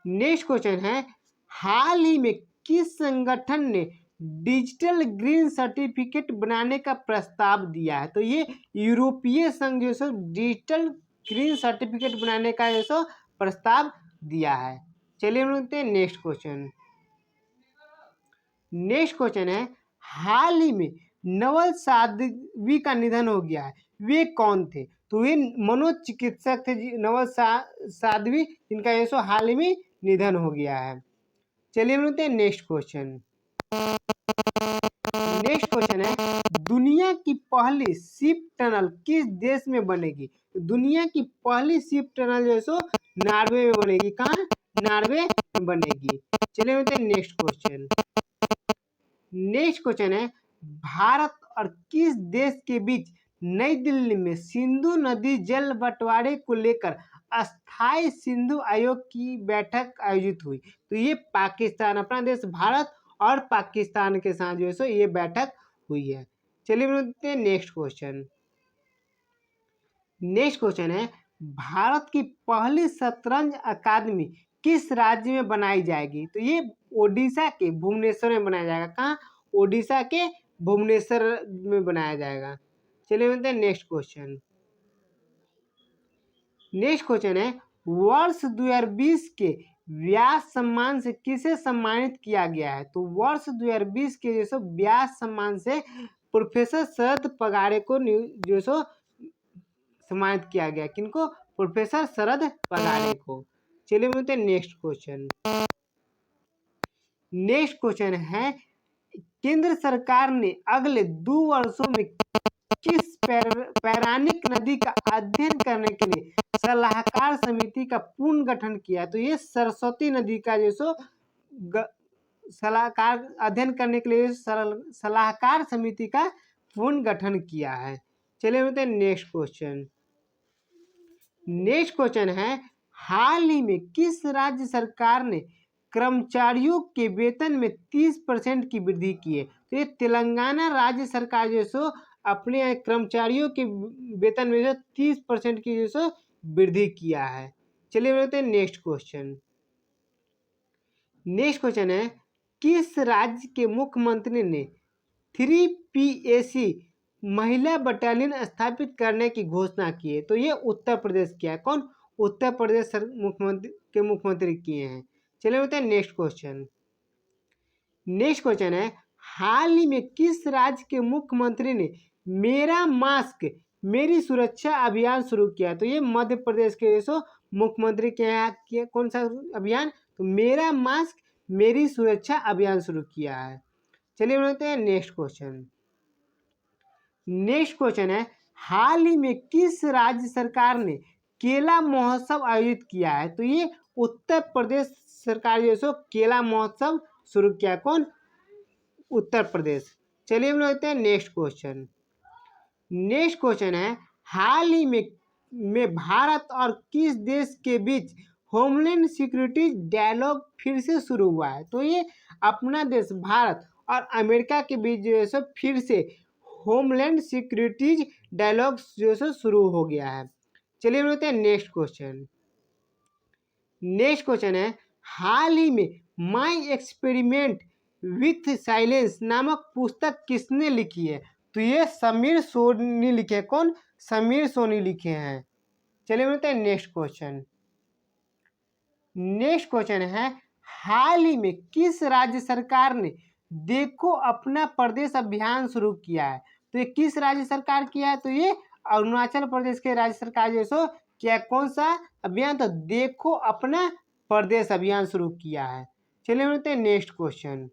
नेक्स्ट क्वेश्चन है, हाल ही में किस संगठन ने डिजिटल ग्रीन सर्टिफिकेट बनाने का प्रस्ताव दिया है? तो ये यूरोपीय संघ जो सो डिजिटल ग्रीन सर्टिफिकेट बनाने का जो सो प्रस्ताव दिया है। चलिए हम लेते हैं नेक्स्ट क्वेश्चन। नेक्स्ट क्वेश्चन है, हाल ही में नवल साध्वी का निधन हो गया है, वे कौन थे? तो वे मनोचिकित्सक थे नवल साध्वी, जिनका ये सो हाल ही में निधन हो गया है। चलिए हम लेते हैं नेक्स्ट क्वेश्चन। नेक्स्ट क्वेश्चन है, दुनिया की पहली शिप टनल किस देश में बनेगी? दुनिया की पहली शिप टनल जो सो नॉर्वे में बनेगी। कहाँ? नॉर्वे में बनेगी। चलिए बोलते हैं नेक्स्ट क्वेश्चन। नेक्स्ट क्वेश्चन है, भारत और किस देश के बीच नई दिल्ली में सिंधु नदी जल बंटवारे को लेकर अस्थायी सिंधु आयोग की बैठक आयोजित हुई? तो ये पाकिस्तान, अपना देश भारत और पाकिस्तान के साथ जो है सो ये बैठक हुई है। चलिए बोलते हैं नेक्स्ट क्वेश्चन। नेक्स्ट क्वेश्चन है, भारत की पहली शतरंज अकादमी किस राज्य में बनाई जाएगी? तो ये ओडिशा के भुवनेश्वर में बनाया जाएगा। कहाँ? ओडिशा के भुवनेश्वर में बनाया जाएगा। चलिए बोलते हैं नेक्स्ट क्वेश्चन। नेक्स्ट क्वेश्चन है, वर्ष 2020 के व्यास सम्मान से किसे सम्मानित किया गया है? तो वर्ष 2020 के जो सो व्यास सम्मान से प्रोफेसर शरद पगारे को जो सो सम्मानित किया गया। किनको? प्रोफेसर शरद पगारे को। चलिए बोलते हैं नेक्स्ट क्वेश्चन। नेक्स्ट क्वेश्चन है, केंद्र सरकार ने अगले 2 वर्षों में किस पौराणिक नदी का अध्ययन करने के लिए सलाहकार समिति का पुनः गठन किया? तो ये सरस्वती नदी का जो सो सलाहकार अध्ययन करने के लिए सलाहकार समिति का पुनः गठन किया है। चलिए बोलते हैं नेक्स्ट क्वेश्चन। नेक्स्ट क्वेश्चन है, हाल ही में किस राज्य सरकार ने कर्मचारियों के वेतन में 30% की वृद्धि की है? तो ये तेलंगाना राज्य सरकार जो सो अपने कर्मचारियों के वेतन में जो 30% की जो सो वृद्धि किया है। चलिए बोलते हैं नेक्स्ट क्वेश्चन। नेक्स्ट क्वेश्चन है, किस राज्य के मुख्यमंत्री ने 3PAC महिला बटालियन स्थापित करने की घोषणा की है? तो ये उत्तर प्रदेश किया है। कौन? उत्तर प्रदेश मुख्यमंत्री किए हैं। चलिए बोलते हैं नेक्स्ट क्वेश्चन। नेक्स्ट क्वेश्चन है, हाल ही में किस राज्य के मुख्यमंत्री ने मेरा मास्क मेरी सुरक्षा अभियान शुरू किया? तो ये मध्य प्रदेश के जो मुख्यमंत्री के यहाँ कौन सा अभियान? तो मेरा मास्क मेरी सुरक्षा अभियान शुरू किया है। चलिए बोलते हैं नेक्स्ट क्वेश्चन। नेक्स्ट क्वेश्चन है, हाल ही में किस राज्य सरकार ने केला महोत्सव आयोजित किया है? तो ये उत्तर प्रदेश सरकार जो सो केला महोत्सव शुरू किया। कौन? उत्तर प्रदेश। चलिए हम लेते हैं नेक्स्ट क्वेश्चन। नेक्स्ट क्वेश्चन है, हाल ही में भारत और किस देश के बीच होमलैंड सिक्योरिटी डायलॉग फिर से शुरू हुआ है? तो ये अपना देश भारत और अमेरिका के बीच जो है सो फिर से होमलैंड सिक्योरिटीज डायलॉग जो है शुरू हो गया है। चलिए बोलते हैं नेक्स्ट क्वेश्चन। नेक्स्ट क्वेश्चन है, हाल ही में माई एक्सपेरिमेंट विथ साइलेंस नामक पुस्तक किसने लिखी है? तो ये समीर सोनी लिखे। कौन? समीर सोनी लिखे हैं। चलिए बोलते हैं नेक्स्ट क्वेश्चन। नेक्स्ट क्वेश्चन है, हाल ही में किस राज्य सरकार ने देखो अपना प्रदेश अभियान शुरू किया है? तो ये किस राज्य सरकार किया है? तो ये अरुणाचल प्रदेश के राज्य सरकार जो सो क्या कौन सा अभियान? तो देखो अपना प्रदेश अभियान शुरू किया है। चलिए बोलते हैं नेक्स्ट क्वेश्चन।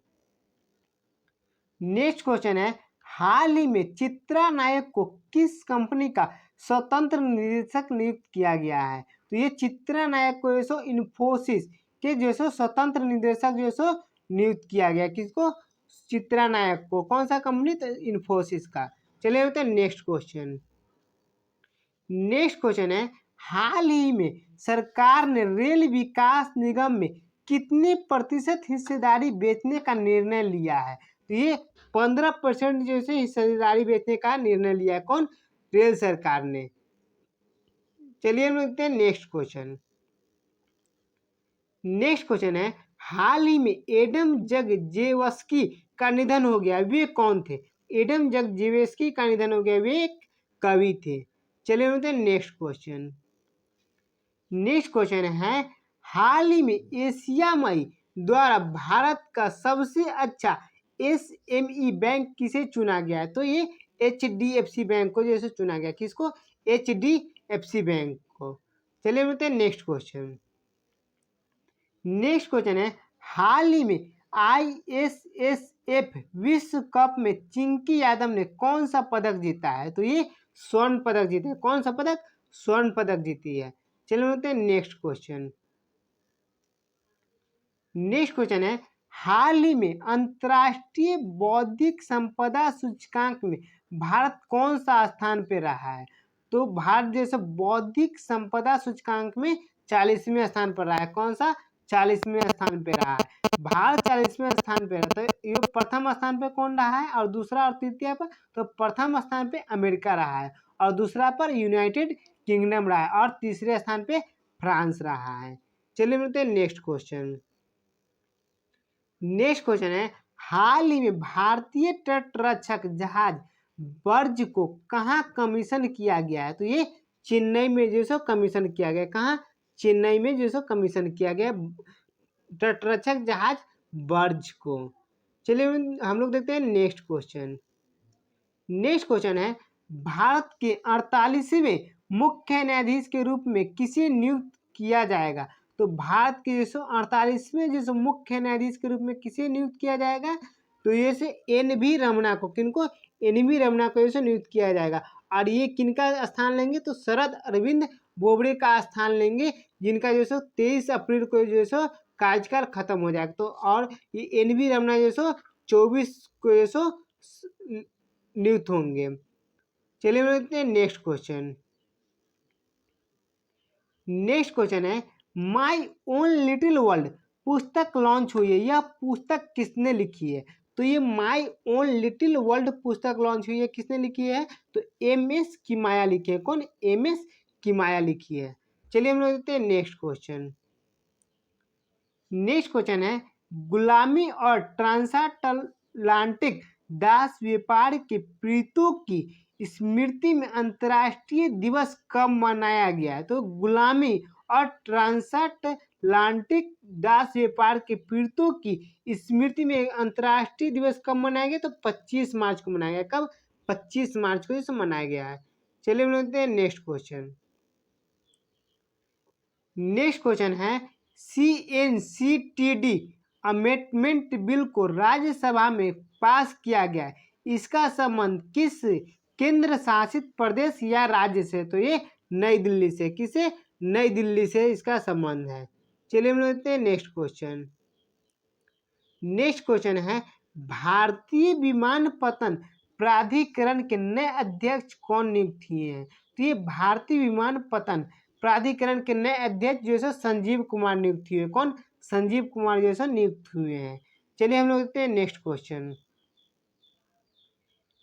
नेक्स्ट क्वेश्चन है, हाल ही में चित्रा नायक को किस कंपनी का स्वतंत्र निदेशक नियुक्त किया गया है? तो ये चित्रा नायक को जो सो इन्फोसिस के जो सो स्वतंत्र निदेशक जो सो नियुक्त किया गया। किसको? चित्रा नायक को। कौन सा कंपनी? तो इन्फोसिस का। चलिए होते हैं नेक्स्ट क्वेश्चन। नेक्स्ट क्वेश्चन है, हाल ही में सरकार ने रेल विकास निगम में कितने प्रतिशत हिस्सेदारी बेचने का निर्णय लिया है? तो ये 15% जैसे हिस्सेदारी बेचने का निर्णय लिया है। कौन? रेल सरकार ने। चलिए हम देखते हैं नेक्स्ट क्वेश्चन। नेक्स्ट क्वेश्चन है, हाल ही में एडम जगजेवस्की का निधन हो गया, वे कौन थे? एडम जगजेवस्की का निधन हो गया, वे एक कवि थे। चलिए हम देखते हैं नेक्स्ट क्वेश्चन। नेक्स्ट क्वेश्चन है, हाल ही में एशियामई द्वारा भारत का सबसे अच्छा एसएमई बैंक किसे चुना गया है? तो ये HDFC बैंक को जैसे चुना गया। किसको? HDFC बैंक को। चलिए बोलते हैं नेक्स्ट क्वेश्चन। नेक्स्ट क्वेश्चन है, हाल ही में ISSF विश्व कप में चिंकी यादव ने कौन सा पदक जीता है? तो ये स्वर्ण पदक जीता है। कौन सा पदक? स्वर्ण पदक जीती है। चलिए बोलते हैं नेक्स्ट क्वेश्चन। नेक्स्ट क्वेश्चन है, हाल ही में अंतर्राष्ट्रीय बौद्धिक संपदा सूचकांक में भारत कौन सा स्थान पे रहा है? तो भारत जैसे बौद्धिक संपदा सूचकांक में 40वें स्थान पर रहा है। कौन सा? 40वें स्थान पे रहा है। भारत 40वें स्थान पे रहा। तो ये प्रथम स्थान पे कौन रहा है और दूसरा और तृतीय पर? तो प्रथम स्थान पे अमेरिका रहा है और दूसरा पर यूनाइटेड किंगडम रहा है और तीसरे स्थान पे फ्रांस रहा है। चलिए मिलते हैं नेक्स्ट क्वेश्चन। नेक्स्ट क्वेश्चन है, हाल ही में भारतीय तटरक्षक जहाज बर्ज को कहाँ कमीशन किया गया है? तो ये चेन्नई में जो सो कमीशन किया गया। कहाँ? चेन्नई में जो सो कमीशन किया गया तटरक्षक जहाज बर्ज को। चलिए हम लोग देखते हैं नेक्स्ट क्वेश्चन। नेक्स्ट क्वेश्चन है, भारत के 48वें मुख्य न्यायाधीश के रूप में किसे नियुक्त किया जाएगा? तो भारत के 48वें जो मुख्य न्यायाधीश के रूप में किसे नियुक्त किया जाएगा? तो ये से NV रमना को। किनको? NV रमना को जैसे नियुक्त किया जाएगा। और ये किनका स्थान लेंगे? तो शरद अरविंद बोबड़े का स्थान लेंगे, जिनका जो सो 23 अप्रैल को जो सो कार्यकाल खत्म हो जाएगा। तो और ये NV रमना जो सो 24 को जो सो नियुक्त होंगे। चलिए देखते हैं नेक्स्ट क्वेश्चन। नेक्स्ट क्वेश्चन है, माई ओन लिटिल वर्ल्ड पुस्तक लॉन्च हुई है। यह पुस्तक किसने लिखी है? तो ये माई ओन लिटिल वर्ल्ड पुस्तक लॉन्च हुई है, किसने लिखी है? तो MS किमाया लिखी है। कौन? MS किमाया लिखी है। चलिए हम लोग देखते हैं नेक्स्ट क्वेश्चन। नेक्स्ट क्वेश्चन है, गुलामी और ट्रांसअटलांटिक दास व्यापार के पीड़ितों की स्मृति में अंतर्राष्ट्रीय दिवस कब मनाया गया है? तो गुलामी और ट्रांसअटलांटिक दास व्यापार के पीड़ितों की स्मृति में अंतर्राष्ट्रीय दिवस कब मनाया गया? तो 25 मार्च को मनाया गया। कब? 25 मार्च को इसे मनाया गया है। चलिए हम देखते हैं नेक्स्ट क्वेश्चन। नेक्स्ट क्वेश्चन है, CNCTD अमेंडमेंट बिल को राज्यसभा में पास किया गया है। इसका संबंध किस केंद्र शासित प्रदेश या राज्य से? तो ये नई दिल्ली से। किसे? नई दिल्ली से इसका संबंध है। चलिए हम देखते हैं नेक्स्ट क्वेश्चन। नेक्स्ट क्वेश्चन है, भारतीय विमानपत्तन प्राधिकरण के नए अध्यक्ष कौन नियुक्त हुए हैं? तो ये भारतीय विमानपत्तन प्राधिकरण के नए अध्यक्ष जो है संजीव कुमार नियुक्त हुए। कौन? संजीव कुमार जो है नियुक्त हुए हैं। चलिए हम लोग देखते हैं नेक्स्ट क्वेश्चन।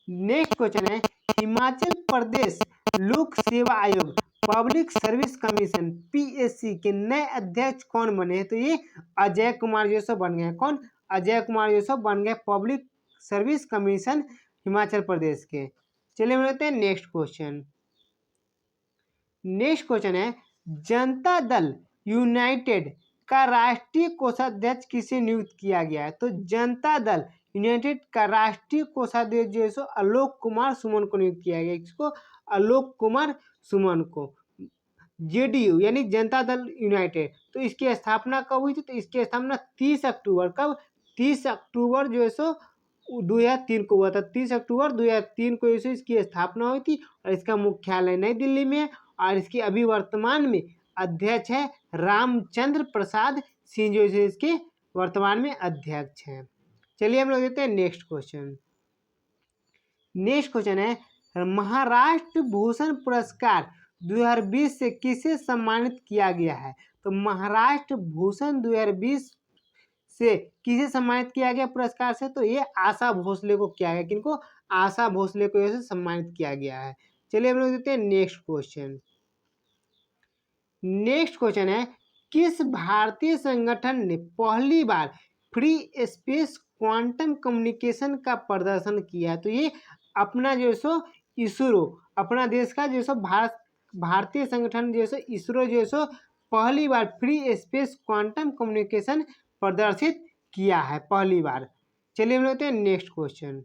नेक्स्ट क्वेश्चन है, हिमाचल प्रदेश लोक सेवा आयोग पब्लिक सर्विस कमीशन PSC के नए अध्यक्ष कौन बने? तो ये अजय कुमार जो बन गए। कौन? अजय कुमार जो बन गए public service commission Himachal Pradesh के। चलिए हम देखते हैं नेक्स्ट क्वेश्चन। नेक्स्ट क्वेश्चन है, जनता दल यूनाइटेड का राष्ट्रीय कोषाध्यक्ष किसे नियुक्त किया गया है? तो जनता दल यूनाइटेड का राष्ट्रीय कोषाध्यक्ष जो है सो आलोक कुमार सुमन को नियुक्त किया गया। इसको? आलोक कुमार सुमन को। JDU यानी जनता दल यूनाइटेड, तो इसकी स्थापना कब हुई थी? तो इसकी स्थापना 30 अक्टूबर। कब? 30 अक्टूबर जो है सो 2003 को हुआ था। 30 अक्टूबर 2003 को इसकी स्थापना हुई थी और इसका मुख्यालय नई दिल्ली में है और इसकी अभी वर्तमान में अध्यक्ष है रामचंद्र प्रसाद सिंह, जो इसके वर्तमान में अध्यक्ष हैं। चलिए हम लोग देखते हैं नेक्स्ट क्वेश्चन। नेक्स्ट क्वेश्चन है महाराष्ट्र भूषण पुरस्कार 2020 से किसे सम्मानित किया गया है? तो महाराष्ट्र भूषण 2020 से किसे सम्मानित किया गया पुरस्कार से? तो ये आशा भोसले को किया गया। किनको? आशा भोसले को ऐसे सम्मानित किया गया है। चलिए हम लोग देखते हैं नेक्स्ट क्वेश्चन। नेक्स्ट क्वेश्चन है किस भारतीय संगठन ने पहली बार फ्री स्पेस क्वांटम कम्युनिकेशन का प्रदर्शन किया? तो ये अपना जो सो इसरो, अपना देश का जो सो भारतीय संगठन जो सो इसरो जो सो पहली बार फ्री स्पेस क्वांटम कम्युनिकेशन प्रदर्शित किया है पहली बार। चलिए हम लेते हैं नेक्स्ट क्वेश्चन।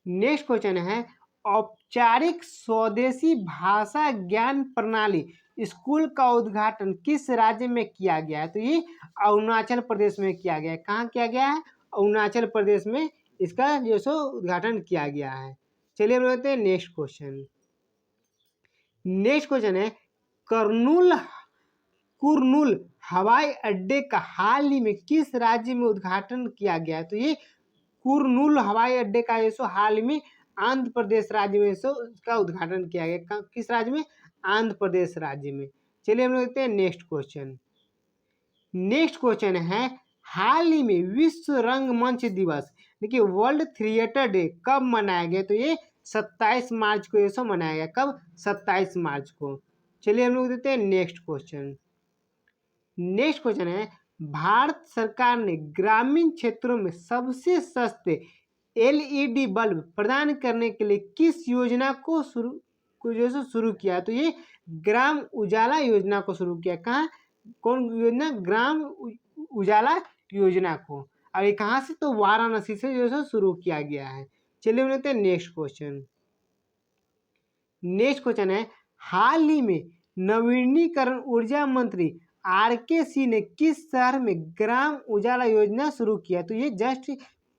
नेक्स्ट क्वेश्चन है औपचारिक स्वदेशी भाषा ज्ञान प्रणाली स्कूल का उद्घाटन किस राज्य में किया गया है? तो ये अरुणाचल प्रदेश में किया गया है। कहाँ किया गया है? अरुणाचल प्रदेश में इसका जो सो उद्घाटन किया गया है। चलिए हम लेते हैं नेक्स्ट क्वेश्चन। नेक्स्ट क्वेश्चन है कुरनूल हवाई अड्डे का हाल ही में किस राज्य में उद्घाटन किया गया है? तो ये कुरनूल हवाई अड्डे का जो हाल ही में आंध्र प्रदेश राज्य में इसका उद्घाटन किया गया। किस राज्य में? आंध्र प्रदेश राज्य में। चलिए हम लोग देखते हैं नेक्स्ट क्वेश्चन। नेक्स्ट क्वेश्चन है हाल ही में विश्व रंगमंच दिवस देखिए वर्ल्ड थिएटर डे कब मनाया गया? तो ये 27 मार्च को ये मनाया गया। कब? 27 मार्च को। चलिए हम लोग देखते हैं नेक्स्ट क्वेश्चन। नेक्स्ट क्वेश्चन है भारत सरकार ने ग्रामीण क्षेत्रों में सबसे सस्ते LED बल्ब प्रदान करने के लिए किस योजना को शुरू किया? तो ये ग्राम उजाला योजना को शुरू किया। कहाँ? कौन योजना? ग्राम उजाला योजना को। और ये कहाँ से? तो वाराणसी से जो शुरू किया गया है। चलिए हम लेते हैं नेक्स्ट क्वेश्चन। नेक्स्ट क्वेश्चन है हाल ही में नवीनीकरण ऊर्जा मंत्री RK सिंह ने किस शहर में ग्राम उजाला योजना शुरू किया? तो ये जस्ट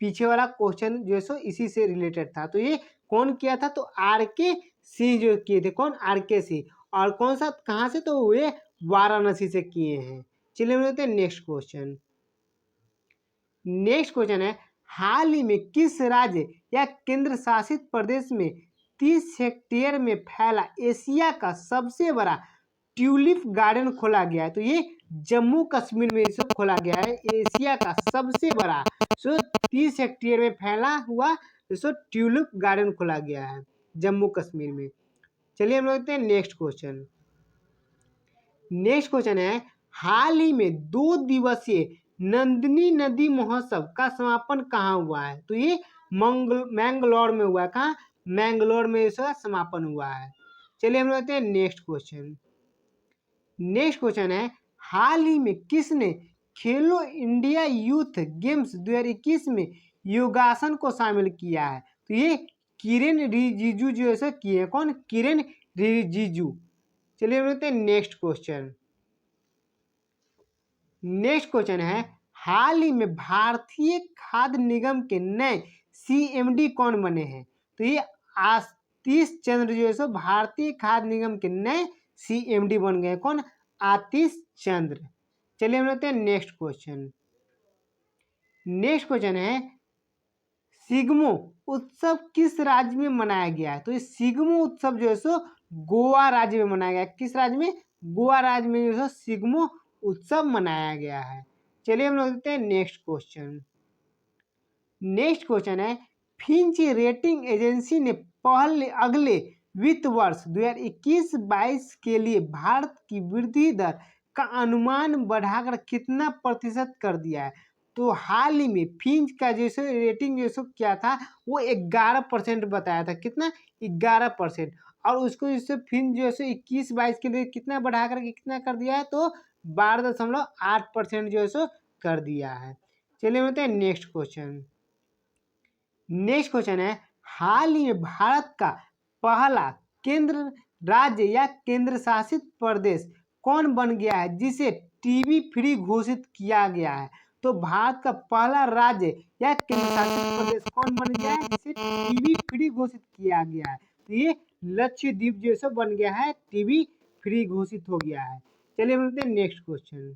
पीछे वाला क्वेश्चन जो सो इसी से रिलेटेड था। तो ये कौन किया था? तो RK सिंह जो किए थे। कौन? RK सिंह। और कौन सा? कहाँ से? तो वे वाराणसी से किए हैं। चलिए हम लेते हैं नेक्स्ट क्वेश्चन। नेक्स्ट क्वेश्चन है हाल ही में किस राज्य या केंद्र शासित प्रदेश में 30 हेक्टेयर में फैला एशिया का सबसे बड़ा ट्यूलिप गार्डन खोला गया है? तो ये जम्मू कश्मीर में इसे खोला गया है। एशिया का सबसे बड़ा 30 हेक्टेयर में फैला हुआ ट्यूलिप गार्डन खोला गया है जम्मू कश्मीर में। चलिए हम लोग देखते हैं नेक्स्ट क्वेश्चन। नेक्स्ट क्वेश्चन है हाल ही में 2 दिवसीय नंदिनी नदी महोत्सव का समापन कहाँ हुआ है? तो ये मैंगलोर में हुआ है। कहाँ? मैंगलोर में इसका समापन हुआ है। चलिए हम देखते हैं नेक्स्ट क्वेश्चन। नेक्स्ट क्वेश्चन है हाल ही में किसने खेलो इंडिया यूथ गेम्स 2021 में योगासन को शामिल किया है? तो ये किरेन रिजिजू जो ऐसा किए। कौन? किरेन रिजिजू। चलिए हम देखते हैं नेक्स्ट क्वेश्चन। नेक्स्ट क्वेश्चन है हाल ही में भारतीय खाद्य निगम के नए CMD कौन बने हैं? तो ये आतिश चंद्र जो है भारतीय खाद्य निगम के नए CMD बन गए। कौन? आतिश चंद्र। चलिए हम लेते हैं नेक्स्ट क्वेश्चन। नेक्स्ट क्वेश्चन है सिग्मो उत्सव किस राज्य में मनाया गया है? तो ये सिग्मो उत्सव जो है गोवा राज्य में मनाया गया है। किस राज्य में? गोवा राज्य में जो है सिग्मो उत्सव मनाया गया है। चलिए हम लोग देखते हैं नेक्स्ट क्वेश्चन। नेक्स्ट क्वेश्चन है फिंच रेटिंग एजेंसी ने अगले वित्त वर्ष 2021-22 के लिए भारत की वृद्धि दर का अनुमान बढ़ाकर कितना प्रतिशत कर दिया है? तो हाल ही में फिंच का जैसे रेटिंग जैसे क्या था वो 11% बताया था। कितना? 11%। और उसको जैसे फिंच जैसे 21-22 के लिए कितना बढ़ा करके कितना कर दिया है? तो 12.8% जो है सो कर दिया है। चलिए बोलते हैं नेक्स्ट क्वेश्चन। नेक्स्ट क्वेश्चन है हाल ही में भारत का पहला केंद्र राज्य या केंद्र शासित प्रदेश कौन बन गया है जिसे टीबी फ्री घोषित किया गया है? तो भारत का पहला राज्य या केंद्र शासित प्रदेश कौन बन गया है जिसे टीबी फ्री घोषित किया गया है? तो ये लक्षद्वीप जो है बन गया है, टीबी फ्री घोषित हो गया है। चलिए बोलते हैं नेक्स्ट क्वेश्चन।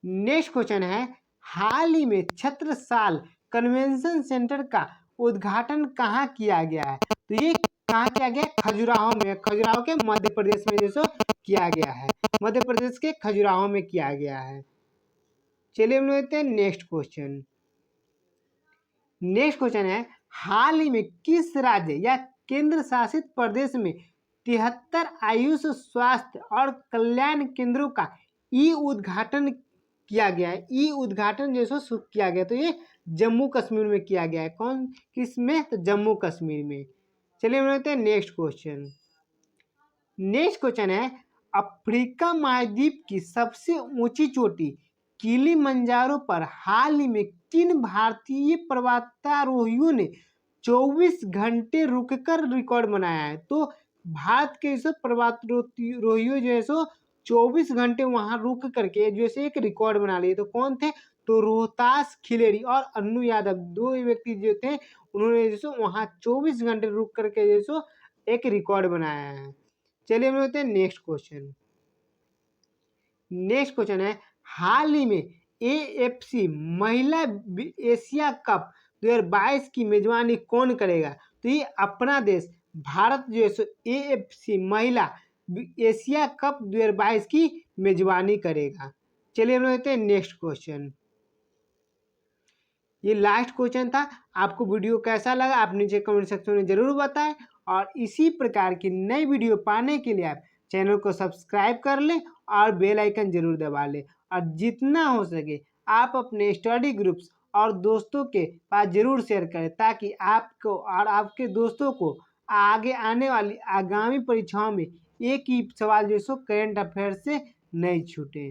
नेक्स्ट क्वेश्चन है, हाल ही में छत्रसाल कन्वेंशन सेंटर का उद्घाटन कहाँ किया गया है? तो ये कहाँ किया गया? खजुराहो में, खजुराहो के मध्य प्रदेश में जो किया गया है, मध्य प्रदेश के खजुराहो में किया गया है। चलिए हम लेते हैं नेक्स्ट क्वेश्चन। नेक्स्ट क्वेश्चन है, हाल ही में किस राज्य या केंद्र शासित प्रदेश में 73 आयुष स्वास्थ्य और कल्याण केंद्रों का ई उद्घाटन किया गया है? ई उद्घाटन जो है किया गया, तो ये जम्मू कश्मीर में किया गया है। कौन किस में? तो जम्मू कश्मीर में। चलिए हम लेते हैं नेक्स्ट क्वेश्चन। नेक्स्ट क्वेश्चन है, अफ्रीका महाद्वीप की सबसे ऊंची चोटी किलिमंजारो पर हाल ही में किन भारतीय पर्वतारोहियों ने 24 घंटे रुककर रिकॉर्ड बनाया है? तो भारत के सब पर्वतारोहियों जो है सो 24 घंटे वहां रुक करके जैसे एक रिकॉर्ड बना लिए। तो कौन थे? तो रोहतास खिलेरी और अन्नू यादव, दो व्यक्ति जो थे, उन्होंने जैसे वहां 24 घंटे रुक करके जैसे एक रिकॉर्ड बनाया है। चलिए हम लेते हैं नेक्स्ट क्वेश्चन। नेक्स्ट क्वेश्चन है, हाल ही में एएफसी महिला एशिया कप 2022 की मेजबानी कौन करेगा? तो ये अपना देश भारत जो है एएफसी महिला एशिया कप 2022 की मेजबानी करेगा। चलिए हम लेते हैं नेक्स्ट क्वेश्चन। ये लास्ट क्वेश्चन था। आपको वीडियो कैसा लगा आप नीचे कमेंट सेक्शन में जरूर बताएं, और इसी प्रकार की नई वीडियो पाने के लिए आप चैनल को सब्सक्राइब कर लें और बेल आइकन जरूर दबा लें, और जितना हो सके आप अपने स्टडी ग्रुप्स और दोस्तों के पास जरूर शेयर करें, ताकि आपको और आपके दोस्तों को आगे आने वाली आगामी परीक्षाओं में एक ही सवाल जो सो करंट अफेयर से नहीं छूटे।